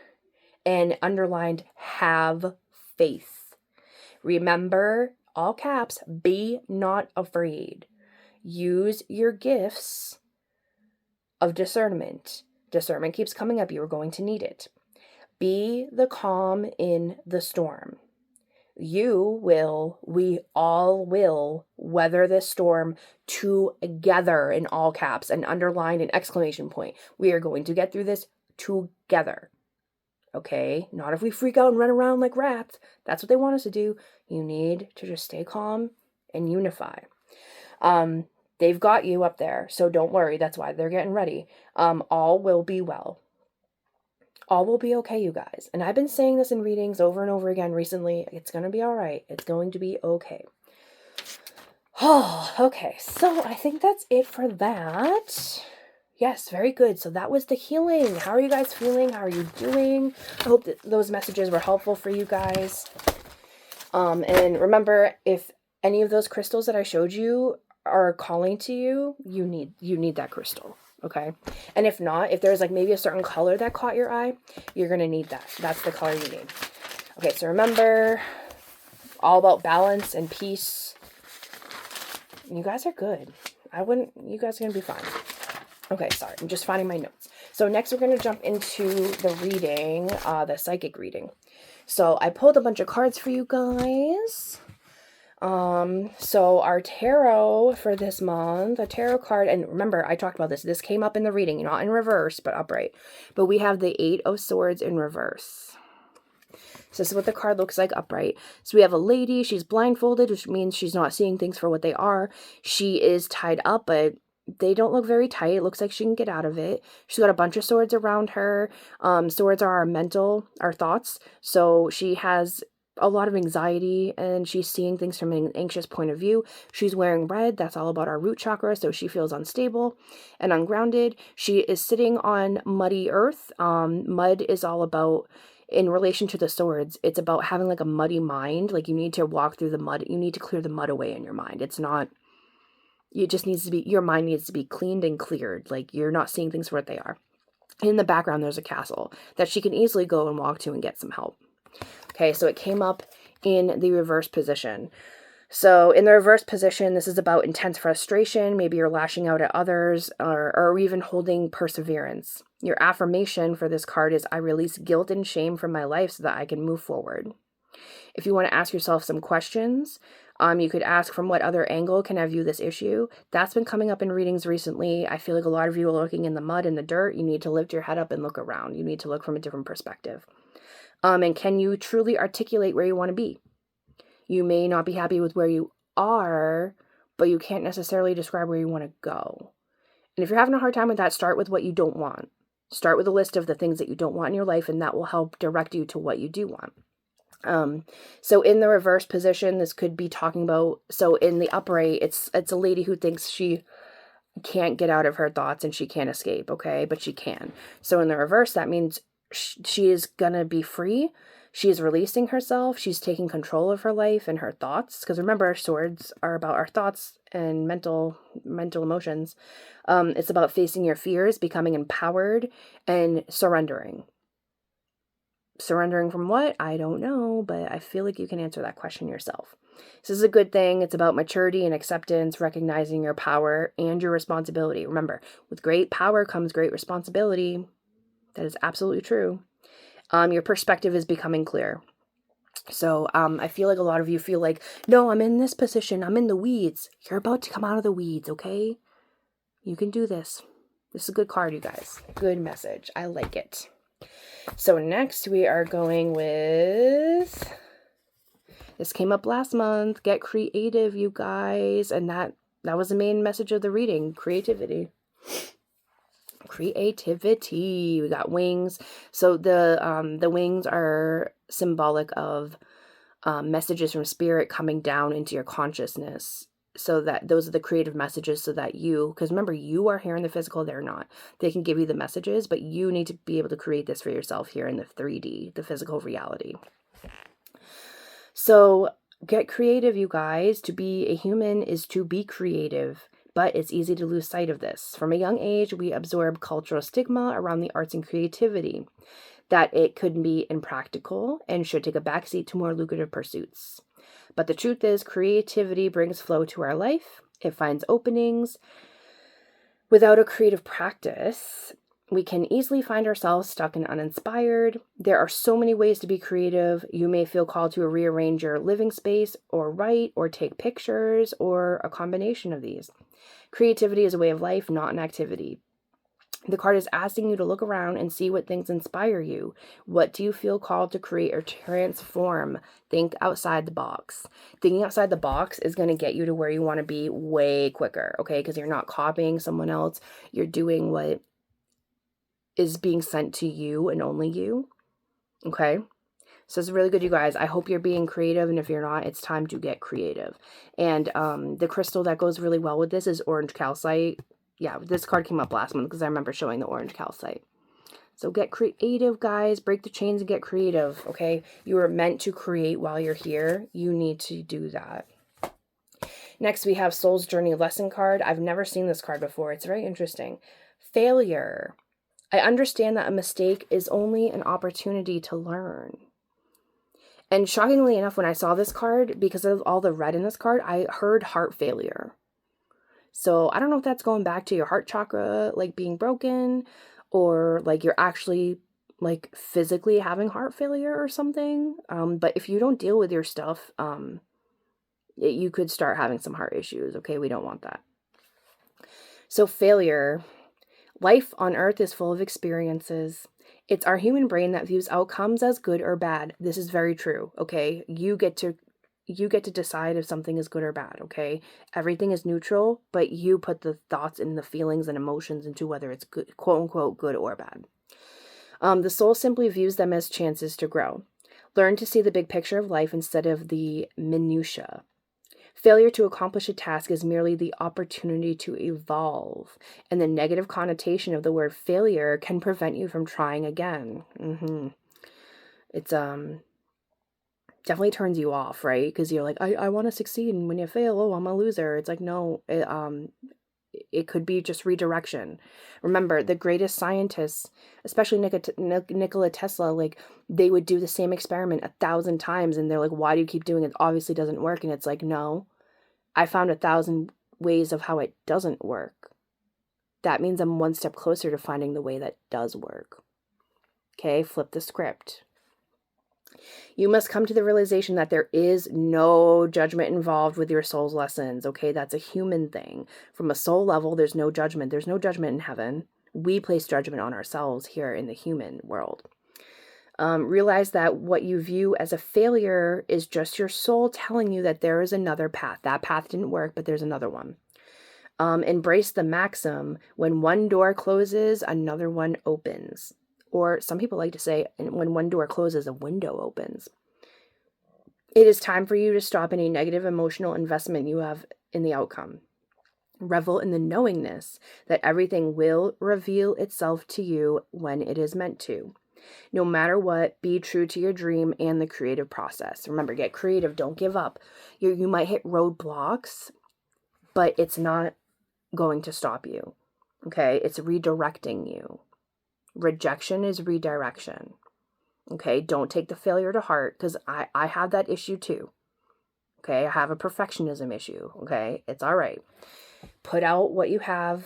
and underlined, have faith. Remember, all caps, be not afraid. Use your gifts of discernment Discernment keeps coming up. You are going to need it. Be the calm in the storm. We all will weather this storm together, in all caps, and underlined an exclamation point. We are going to get through this together. Okay? Not if we freak out and run around like rats. That's what they want us to do. You need to just stay calm and unify. They've got you up there, so don't worry. That's why they're getting ready. All will be well. All will be okay, you guys. And I've been saying this in readings over and over again recently. It's going to be all right. It's going to be okay. Oh, okay. So I think that's it for that. Yes, very good. So that was the healing. How are you guys feeling? How are you doing? I hope that those messages were helpful for you guys. And remember, if any of those crystals that I showed you are calling to you, you need that crystal. Okay. And if not, if there's like maybe a certain color that caught your eye, you're going to need that. That's the color you need. Okay. So remember, all about balance and peace. You guys are good. You guys are going to be fine. Okay. Sorry. I'm just finding my notes. So next we're going to jump into the reading, the psychic reading. So I pulled a bunch of cards for you guys. So our tarot for this month, a tarot card, and remember, I talked about this came up in the reading, not in reverse, but upright, but we have the 8 of Swords in reverse. So this is what the card looks like upright. So we have a lady, she's blindfolded, which means she's not seeing things for what they are. She is tied up, but they don't look very tight. It looks like she can get out of it. She's got a bunch of swords around her. Swords are our thoughts. So she has a lot of anxiety and she's seeing things from an anxious point of view. She's wearing red. That's all about our root chakra. So she feels unstable and ungrounded. She is sitting on muddy earth. Mud is all about, in relation to the swords, it's about having like a muddy mind. Like you need to walk through the mud. You need to clear the mud away in your mind. Your mind needs to be cleaned and cleared. Like you're not seeing things for what they are. In the background, there's a castle that she can easily go and walk to and get some help. Okay, so it came up in the reverse position. So in the reverse position, this is about intense frustration. Maybe you're lashing out at others or even holding perseverance. Your affirmation for this card is, I release guilt and shame from my life so that I can move forward. If you want to ask yourself some questions, you could ask, from what other angle can I view this issue? That's been coming up in readings recently. I feel like a lot of you are looking in the mud and the dirt. You need to lift your head up and look around. You need to look from a different perspective. And can you truly articulate where you want to be? You may not be happy with where you are, but you can't necessarily describe where you want to go. And if you're having a hard time with that, start with what you don't want. Start with a list of the things that you don't want in your life, and that will help direct you to what you do want. So in the reverse position, this could be talking about, so in the upright, it's a lady who thinks she can't get out of her thoughts and she can't escape, okay? But she can. So in the reverse, that means she is gonna be free. She is releasing herself. She's taking control of her life and her thoughts. Because remember, swords are about our thoughts and mental emotions. It's about facing your fears, becoming empowered, and surrendering. Surrendering from what? I don't know, but I feel like you can answer that question yourself. This is a good thing. It's about maturity and acceptance, recognizing your power and your responsibility. Remember, with great power comes great responsibility. That is absolutely true. Your perspective is becoming clear. So I feel like a lot of you feel like, no, I'm in this position. I'm in the weeds. You're about to come out of the weeds, okay? You can do this. This is a good card, you guys. Good message. I like it. So next we are going with, this came up last month, get creative, you guys. And that was the main message of the reading, creativity. Creativity. We got wings. So the wings are symbolic of messages from spirit coming down into your consciousness. So that those are the creative messages, so that because remember, you are here in the physical, they're not. They can give you the messages, but you need to be able to create this for yourself here in the 3D, the physical reality. So get creative, you guys. To be a human is to be creative, but it's easy to lose sight of this. From a young age, we absorb cultural stigma around the arts and creativity, that it could be impractical and should take a backseat to more lucrative pursuits. But the truth is, creativity brings flow to our life. It finds openings. Without a creative practice, We can easily find ourselves stuck and uninspired. There are so many ways to be creative. You may feel called to rearrange your living space, or write, or take pictures, or a combination of these. Creativity is a way of life, not an activity. The card is asking you to look around and see what things inspire you. What do you feel called to create or transform? Think outside the box. Thinking outside the box is going to get you to where you want to be way quicker, okay? Because you're not copying someone else. You're doing what is being sent to you and only you, okay? So it's really good, you guys. I hope you're being creative, and if you're not, it's time to get creative. And the crystal that goes really well with this is orange calcite. Yeah, this card came up last month because I remember showing the orange calcite. So get creative, guys. Break the chains and get creative, okay? You are meant to create while you're here. You need to do that. Next, we have Soul's Journey Lesson card. I've never seen this card before. It's very interesting. Failure. I understand that a mistake is only an opportunity to learn. And shockingly enough, when I saw this card, because of all the red in this card, I heard heart failure. So I don't know if that's going back to your heart chakra, like being broken, or like you're actually like physically having heart failure or something. But if you don't deal with your stuff, you could start having some heart issues. Okay, we don't want that. So failure. Life on Earth is full of experiences. It's our human brain that views outcomes as good or bad. This is very true, okay? You get to decide if something is good or bad, okay? Everything is neutral, but you put the thoughts and the feelings and emotions into whether it's good, quote unquote, good or bad. The soul simply views them as chances to grow. Learn to see the big picture of life instead of the minutiae. Failure to accomplish a task is merely the opportunity to evolve, and the negative connotation of the word failure can prevent you from trying again. It's definitely turns you off, right? Because you're like, I want to succeed, and when you fail, oh, I'm a loser. It's like, no, it could be just redirection. Remember, the greatest scientists, especially Nikola Tesla, like they would do the same experiment 1,000 times, and they're like, why do you keep doing it? Obviously doesn't work. And it's like, no, I found 1,000 ways of how it doesn't work. That means I'm one step closer to finding the way that does work. Okay, flip the script. You must come to the realization that there is no judgment involved with your soul's lessons, okay? That's a human thing. From a soul level, there's no judgment. There's no judgment in heaven. We place judgment on ourselves here in the human world. Realize that what you view as a failure is just your soul telling you that there is another path. That path didn't work, but there's another one. Embrace the maxim, when one door closes, another one opens. Or some people like to say, when one door closes, a window opens. It is time for you to stop any negative emotional investment you have in the outcome. Revel in the knowingness that everything will reveal itself to you when it is meant to. No matter what, be true to your dream and the creative process. Remember, get creative. Don't give up. You might hit roadblocks, but it's not going to stop you. Okay? It's redirecting you. Rejection is redirection. Okay? Don't take the failure to heart, because I have that issue too. Okay? I have a perfectionism issue. Okay? It's all right. Put out what you have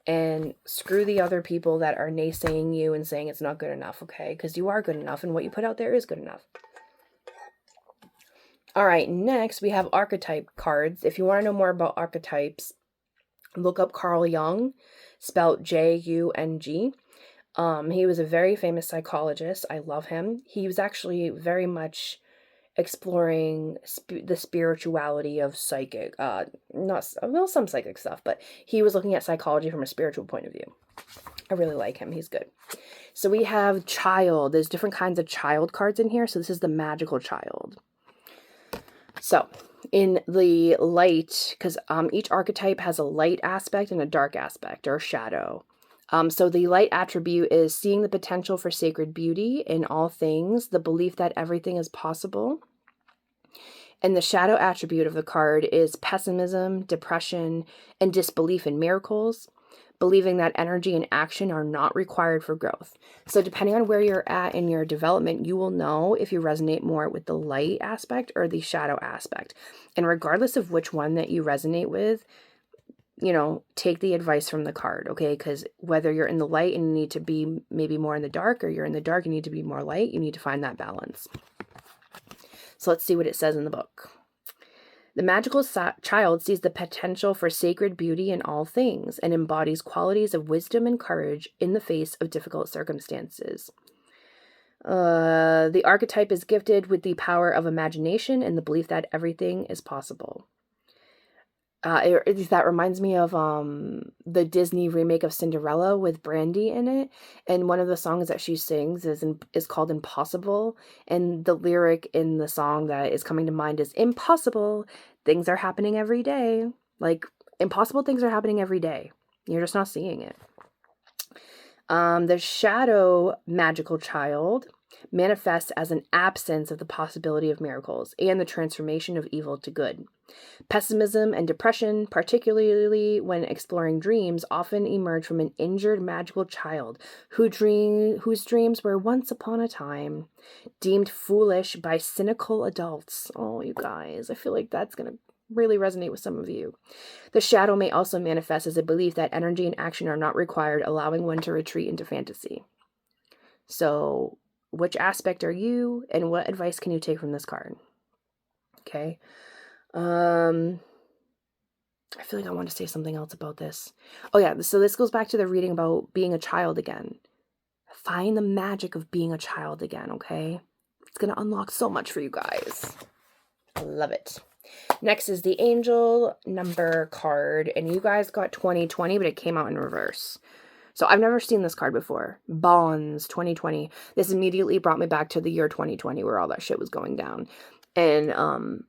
and screw the other people that are naysaying you and saying it's not good enough. Okay? Because you are good enough, and what you put out there is good enough. All right, next we have archetype cards. If you want to know more about archetypes, look up Carl Jung, spelled Jung. He was a very famous psychologist. I love him. He was actually very much exploring the spirituality of psychic, some psychic stuff, but he was looking at psychology from a spiritual point of view. I really like him. He's good. So we have child. There's different kinds of child cards in here. So this is the magical child. So in the light, because each archetype has a light aspect and a dark aspect, or shadow. So the light attribute is seeing the potential for sacred beauty in all things, the belief that everything is possible. And the shadow attribute of the card is pessimism, depression, and disbelief in miracles, believing that energy and action are not required for growth. So depending on where you're at in your development, you will know if you resonate more with the light aspect or the shadow aspect. And regardless of which one that you resonate with, take the advice from the card, okay? Because whether you're in the light and you need to be maybe more in the dark, or you're in the dark and you need to be more light, you need to find that balance. So let's see what it says in the book. The magical child sees the potential for sacred beauty in all things and embodies qualities of wisdom and courage in the face of difficult circumstances. The archetype is gifted with the power of imagination and the belief that everything is possible. That reminds me of the Disney remake of Cinderella with Brandy in it, and one of the songs that she sings is called Impossible, and the lyric in the song that is coming to mind is, impossible things are happening every day. Like, impossible things are happening every day. You're just not seeing it. The shadow magical child manifests as an absence of the possibility of miracles and the transformation of evil to good. Pessimism and depression, particularly when exploring dreams, often emerge from an injured magical child whose dreams were once upon a time deemed foolish by cynical adults. Oh, you guys, I feel like that's going to really resonate with some of you. The shadow may also manifest as a belief that energy and action are not required, allowing one to retreat into fantasy. So, which aspect are you, and what advice can you take from this card? Okay. I feel like I want to say something else about this. Oh yeah, so this goes back to the reading about being a child again. Find the magic of being a child again, okay? It's going to unlock so much for you guys. I love it. Next is the angel number card, and you guys got 2020, but it came out in reverse. So I've never seen this card before. Bonds 2020. This immediately brought me back to the year 2020 where all that shit was going down. And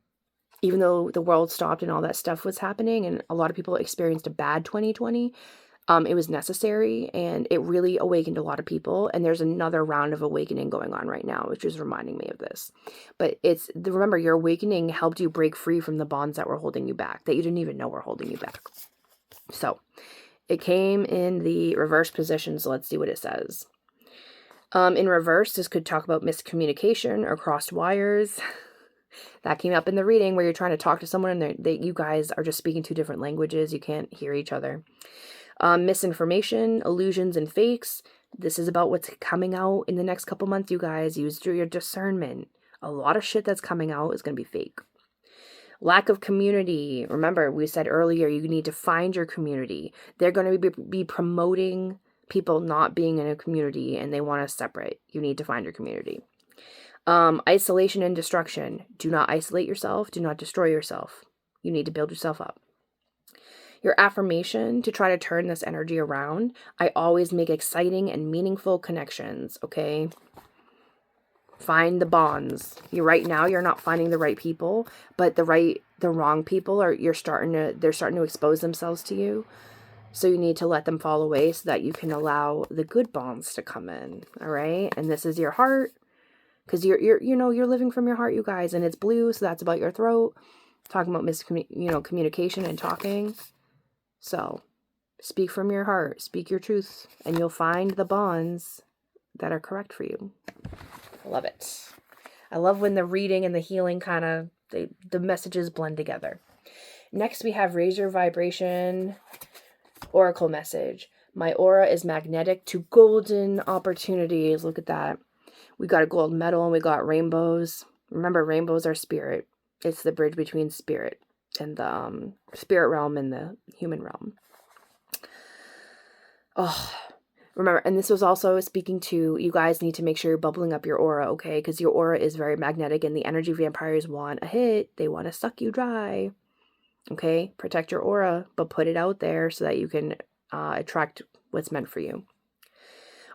even though the world stopped and all that stuff was happening and a lot of people experienced a bad 2020, it was necessary and it really awakened a lot of people. And there's another round of awakening going on right now, which is reminding me of this. But remember, your awakening helped you break free from the bonds that were holding you back, that you didn't even know were holding you back. So it came in the reverse position, so let's see what it says. In reverse, this could talk about miscommunication or crossed wires. That came up in the reading where you're trying to talk to someone and you guys are just speaking two different languages. You can't hear each other. Misinformation, illusions, and fakes. This is about what's coming out in the next couple months, you guys. Use your discernment. A lot of shit that's coming out is going to be fake. Lack of community. Remember, we said earlier, you need to find your community. They're going to be promoting people not being in a community and they want to separate. You need to find your community. Isolation and destruction. Do not isolate yourself. Do not destroy yourself. You need to build yourself up. Your affirmation to try to turn this energy around. I always make exciting and meaningful connections, okay? Find the bonds. Right now you're not finding the right people, but the wrong people they're starting to expose themselves to you. So you need to let them fall away so that you can allow the good bonds to come in, all right? And this is your heart, because you're living from your heart, you guys, and it's blue, so that's about your throat. Talking about communication and talking. So speak from your heart, speak your truth, and you'll find the bonds that are correct for you. I love it. I love when the reading and the healing the messages blend together. Next, we have Raise Your Vibration Oracle message. My aura is magnetic to golden opportunities. Look at that. We got a gold medal and we got rainbows. Remember, rainbows are spirit. It's the bridge between spirit and the spirit realm and the human realm. Oh, remember, and this was also speaking to, you guys need to make sure you're bubbling up your aura, okay? Because your aura is very magnetic and the energy vampires want a hit. They want to suck you dry. Okay? Protect your aura, but put it out there so that you can attract what's meant for you.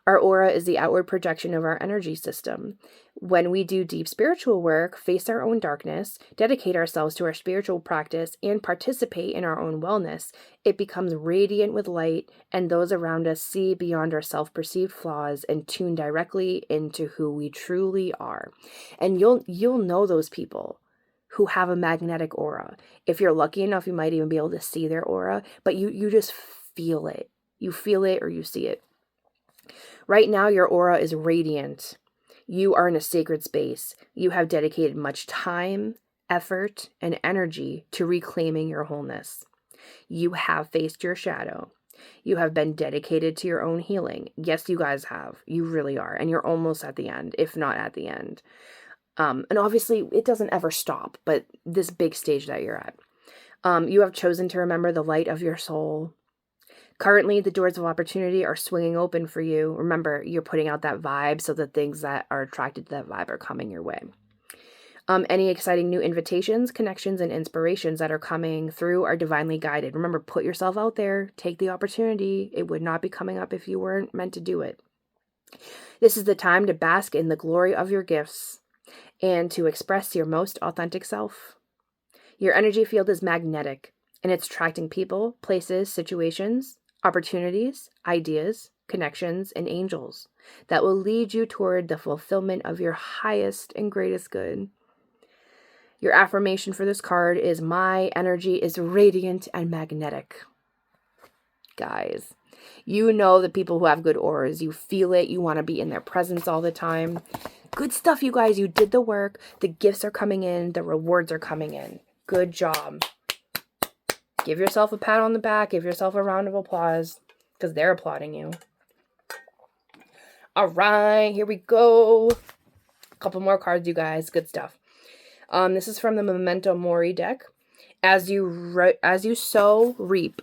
Our aura is the outward projection of our energy system. When we do deep spiritual work, face our own darkness, dedicate ourselves to our spiritual practice, and participate in our own wellness, it becomes radiant with light, and those around us see beyond our self-perceived flaws and tune directly into who we truly are. And you'll know those people who have a magnetic aura. If you're lucky enough, you might even be able to see their aura, but you just feel it. You feel it or you see it. Right now, your aura is radiant. You are in a sacred space. You have dedicated much time, effort, and energy to reclaiming your wholeness. You have faced your shadow. You have been dedicated to your own healing. Yes, you guys have. You really are. And you're almost at the end, if not at the end. And obviously, it doesn't ever stop, but this big stage that you're at. You have chosen to remember the light of your soul. Currently, the doors of opportunity are swinging open for you. Remember, you're putting out that vibe, so the things that are attracted to that vibe are coming your way. Any exciting new invitations, connections, and inspirations that are coming through are divinely guided. Remember, put yourself out there. Take the opportunity. It would not be coming up if you weren't meant to do it. This is the time to bask in the glory of your gifts and to express your most authentic self. Your energy field is magnetic, and it's attracting people, places, situations, opportunities, ideas, connections, and angels that will lead you toward the fulfillment of your highest and greatest good. Your affirmation for this card is, my energy is radiant and magnetic. Guys, you know the people who have good auras. You feel it. You want to be in their presence all the time. Good stuff, you guys. You did the work. The gifts are coming in. The rewards are coming in. Good job. Give yourself a pat on the back. Give yourself a round of applause because they're applauding you. All right, here we go. A couple more cards, you guys. Good stuff. This is from the Memento Mori deck. As you sow, reap.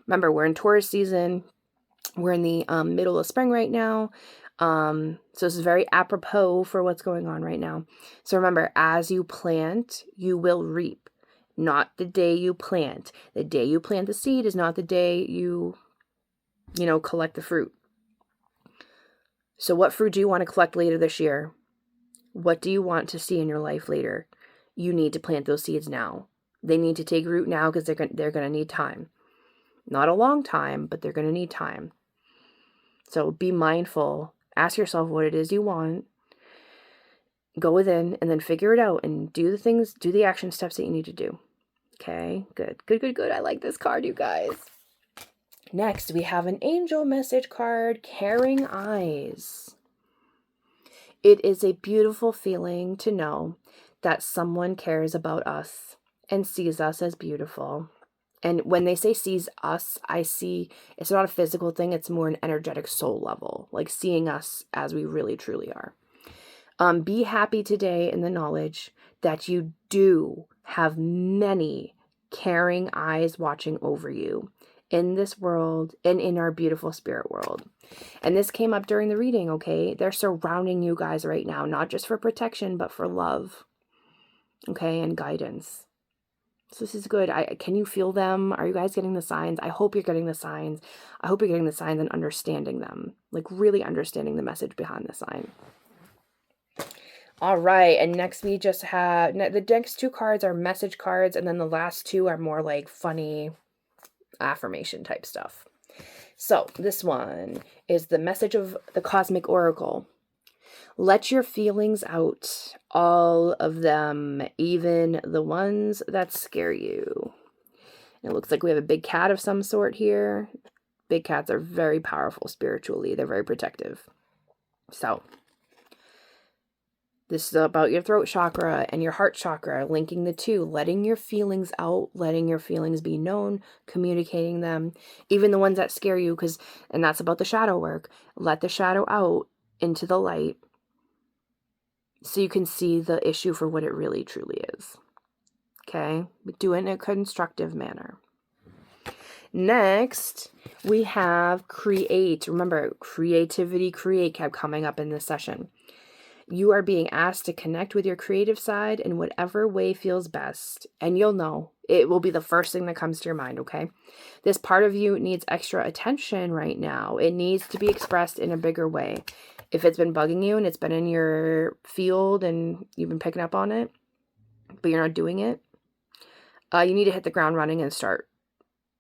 Remember, we're in Taurus season. We're in the middle of spring right now. So this is very apropos for what's going on right now. So remember, as you plant, you will reap. Not the day you plant. The day you plant the seed is not the day you collect the fruit. So what fruit do you want to collect later this year? What do you want to see in your life later? You need to plant those seeds now. They need to take root now because they're going to need time. Not a long time, but they're going to need time. So be mindful. Ask yourself what it is you want. Go within and then figure it out and do the action steps that you need to do. Okay, good. I like this card, you guys. Next, we have an angel message card, Caring Eyes. It is a beautiful feeling to know that someone cares about us and sees us as beautiful. And when they say sees us, I see it's not a physical thing. It's more an energetic soul level, like seeing us as we really, truly are. Be happy today in the knowledge that you do have many caring eyes watching over you in this world and in our beautiful spirit world. And this came up during the reading, okay? They're surrounding you guys right now, not just for protection, but for love, okay, and guidance. So this is good. Can you feel them? Are you guys getting the signs? I hope you're getting the signs. I hope you're getting the signs and understanding them, like really understanding the message behind the sign. All right, and next we just have, the next two cards are message cards, and then the last two are more like funny affirmation type stuff. So this one is the message of the Cosmic Oracle. Let your feelings out, all of them, even the ones that scare you. It looks like we have a big cat of some sort here. Big cats are very powerful spiritually. They're very protective. So this is about your throat chakra and your heart chakra, linking the two, letting your feelings out, letting your feelings be known, communicating them, even the ones that scare you, and that's about the shadow work. Let the shadow out into the light so you can see the issue for what it really, truly is. Okay? But do it in a constructive manner. Next, we have create. Remember, creativity, create kept coming up in this session. You are being asked to connect with your creative side in whatever way feels best. And you'll know. It will be the first thing that comes to your mind, okay? This part of you needs extra attention right now. It needs to be expressed in a bigger way. If it's been bugging you and it's been in your field and you've been picking up on it, but you're not doing it, you need to hit the ground running and start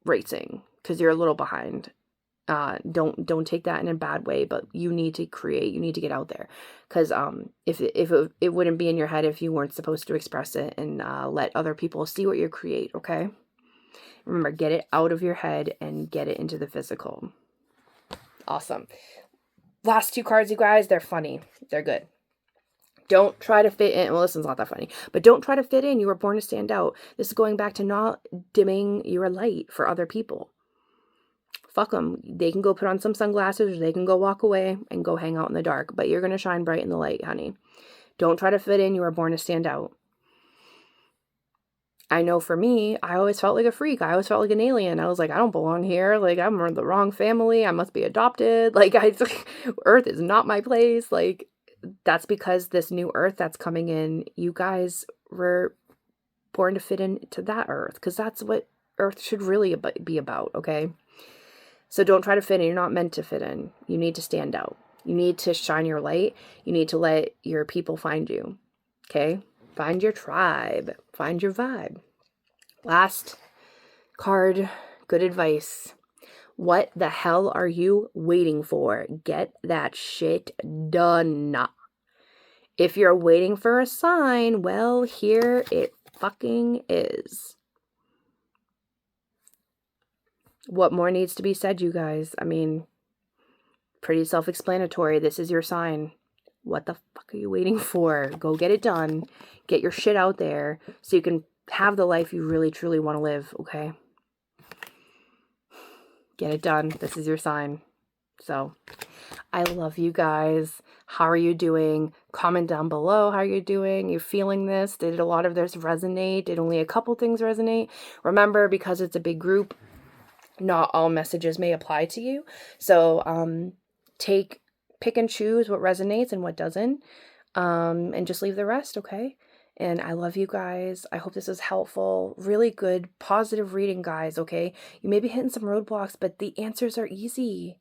racing because you're a little behind. Don't take that in a bad way, but you need to create. You need to get out there because if it wouldn't be in your head if you weren't supposed to express it and let other people see what you create. Okay, remember, get it out of your head and get it into the physical. Awesome. Last two cards, you guys, they're funny. They're good. Don't try to fit in. Well, this one's not that funny, but don't try to fit in. You were born to stand out. This is going back to not dimming your light for other people. Fuck them. They can go put on some sunglasses, or they can go walk away and go hang out in the dark, but you're going to shine bright in the light, honey. Don't try to fit in. You were born to stand out. I know for me, I always felt like a freak. I always felt like an alien. I was like, I don't belong here. Like, I'm in the wrong family. I must be adopted. Like, Earth is not my place. Like, that's because this new Earth that's coming in, you guys were born to fit into that Earth, because that's what Earth should really be about, okay? So don't try to fit in. You're not meant to fit in. You need to stand out. You need to shine your light. You need to let your people find you, okay? Find your tribe. Find your vibe. Last card, good advice. What the hell are you waiting for? Get that shit done. If you're waiting for a sign, well, here it fucking is. What more needs to be said, you guys? I mean, pretty self-explanatory. This is your sign. What the fuck are you waiting for? Go get it done. Get your shit out there so you can have the life you really, truly want to live, okay? Get it done. This is your sign. So, I love you guys. How are you doing? Comment down below how you're doing. You feeling this? Did a lot of this resonate? Did only a couple things resonate? Remember, because it's a big group, not all messages may apply to you. So, pick and choose what resonates and what doesn't. And just leave the rest, okay? And I love you guys. I hope this was helpful. Really good, positive reading, guys, okay? You may be hitting some roadblocks, but the answers are easy.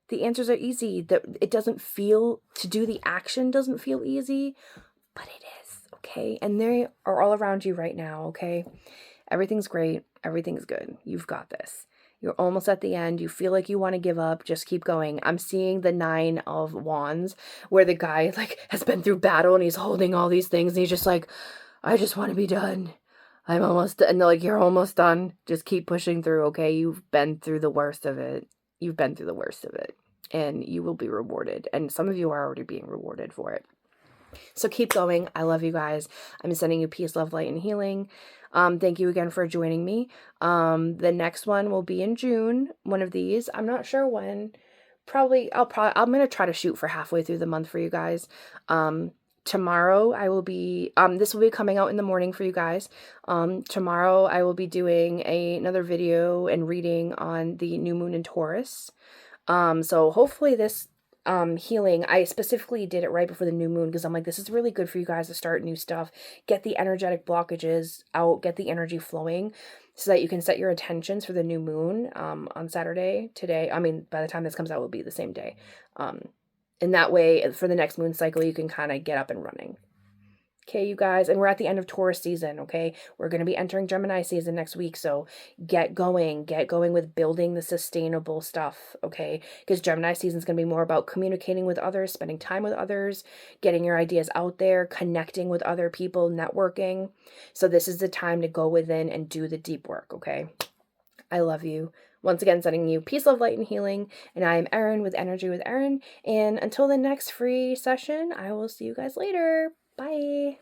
The answers are easy. It doesn't feel, to do the action doesn't feel easy, but it is, okay? And they are all around you right now, okay? Everything's great. Everything's good. You've got this. You're almost at the end. You feel like you want to give up. Just keep going. I'm seeing the 9 of Wands where the guy like has been through battle and he's holding all these things. And he's just like, I just want to be done. I'm almost done. And they're like, you're almost done. Just keep pushing through, okay? You've been through the worst of it. You've been through the worst of it. And you will be rewarded. And some of you are already being rewarded for it. So keep going. I love you guys. I'm sending you peace, love, light, and healing. Thank you again for joining me. The next one will be in June. One of these. I'm not sure when. I'm going to try to shoot for halfway through the month for you guys. Tomorrow I will be, this will be coming out in the morning for you guys. Tomorrow I will be doing another video and reading on the new moon in Taurus. So hopefully this healing, I specifically did it right before the new moon because I'm like, this is really good for you guys to start new stuff, get the energetic blockages out, get the energy flowing so that you can set your intentions for the new moon on Saturday today. I mean, by the time this comes out, it will be the same day. And that way, for the next moon cycle, you can kind of get up and running. Okay, you guys, and we're at the end of Taurus season, okay? We're going to be entering Gemini season next week, so get going with building the sustainable stuff, okay? Because Gemini season is going to be more about communicating with others, spending time with others, getting your ideas out there, connecting with other people, networking. So this is the time to go within and do the deep work, okay? I love you. Once again, sending you peace, love, light, and healing. And I am Erin with Energy with Erin. And until the next free session, I will see you guys later. Bye.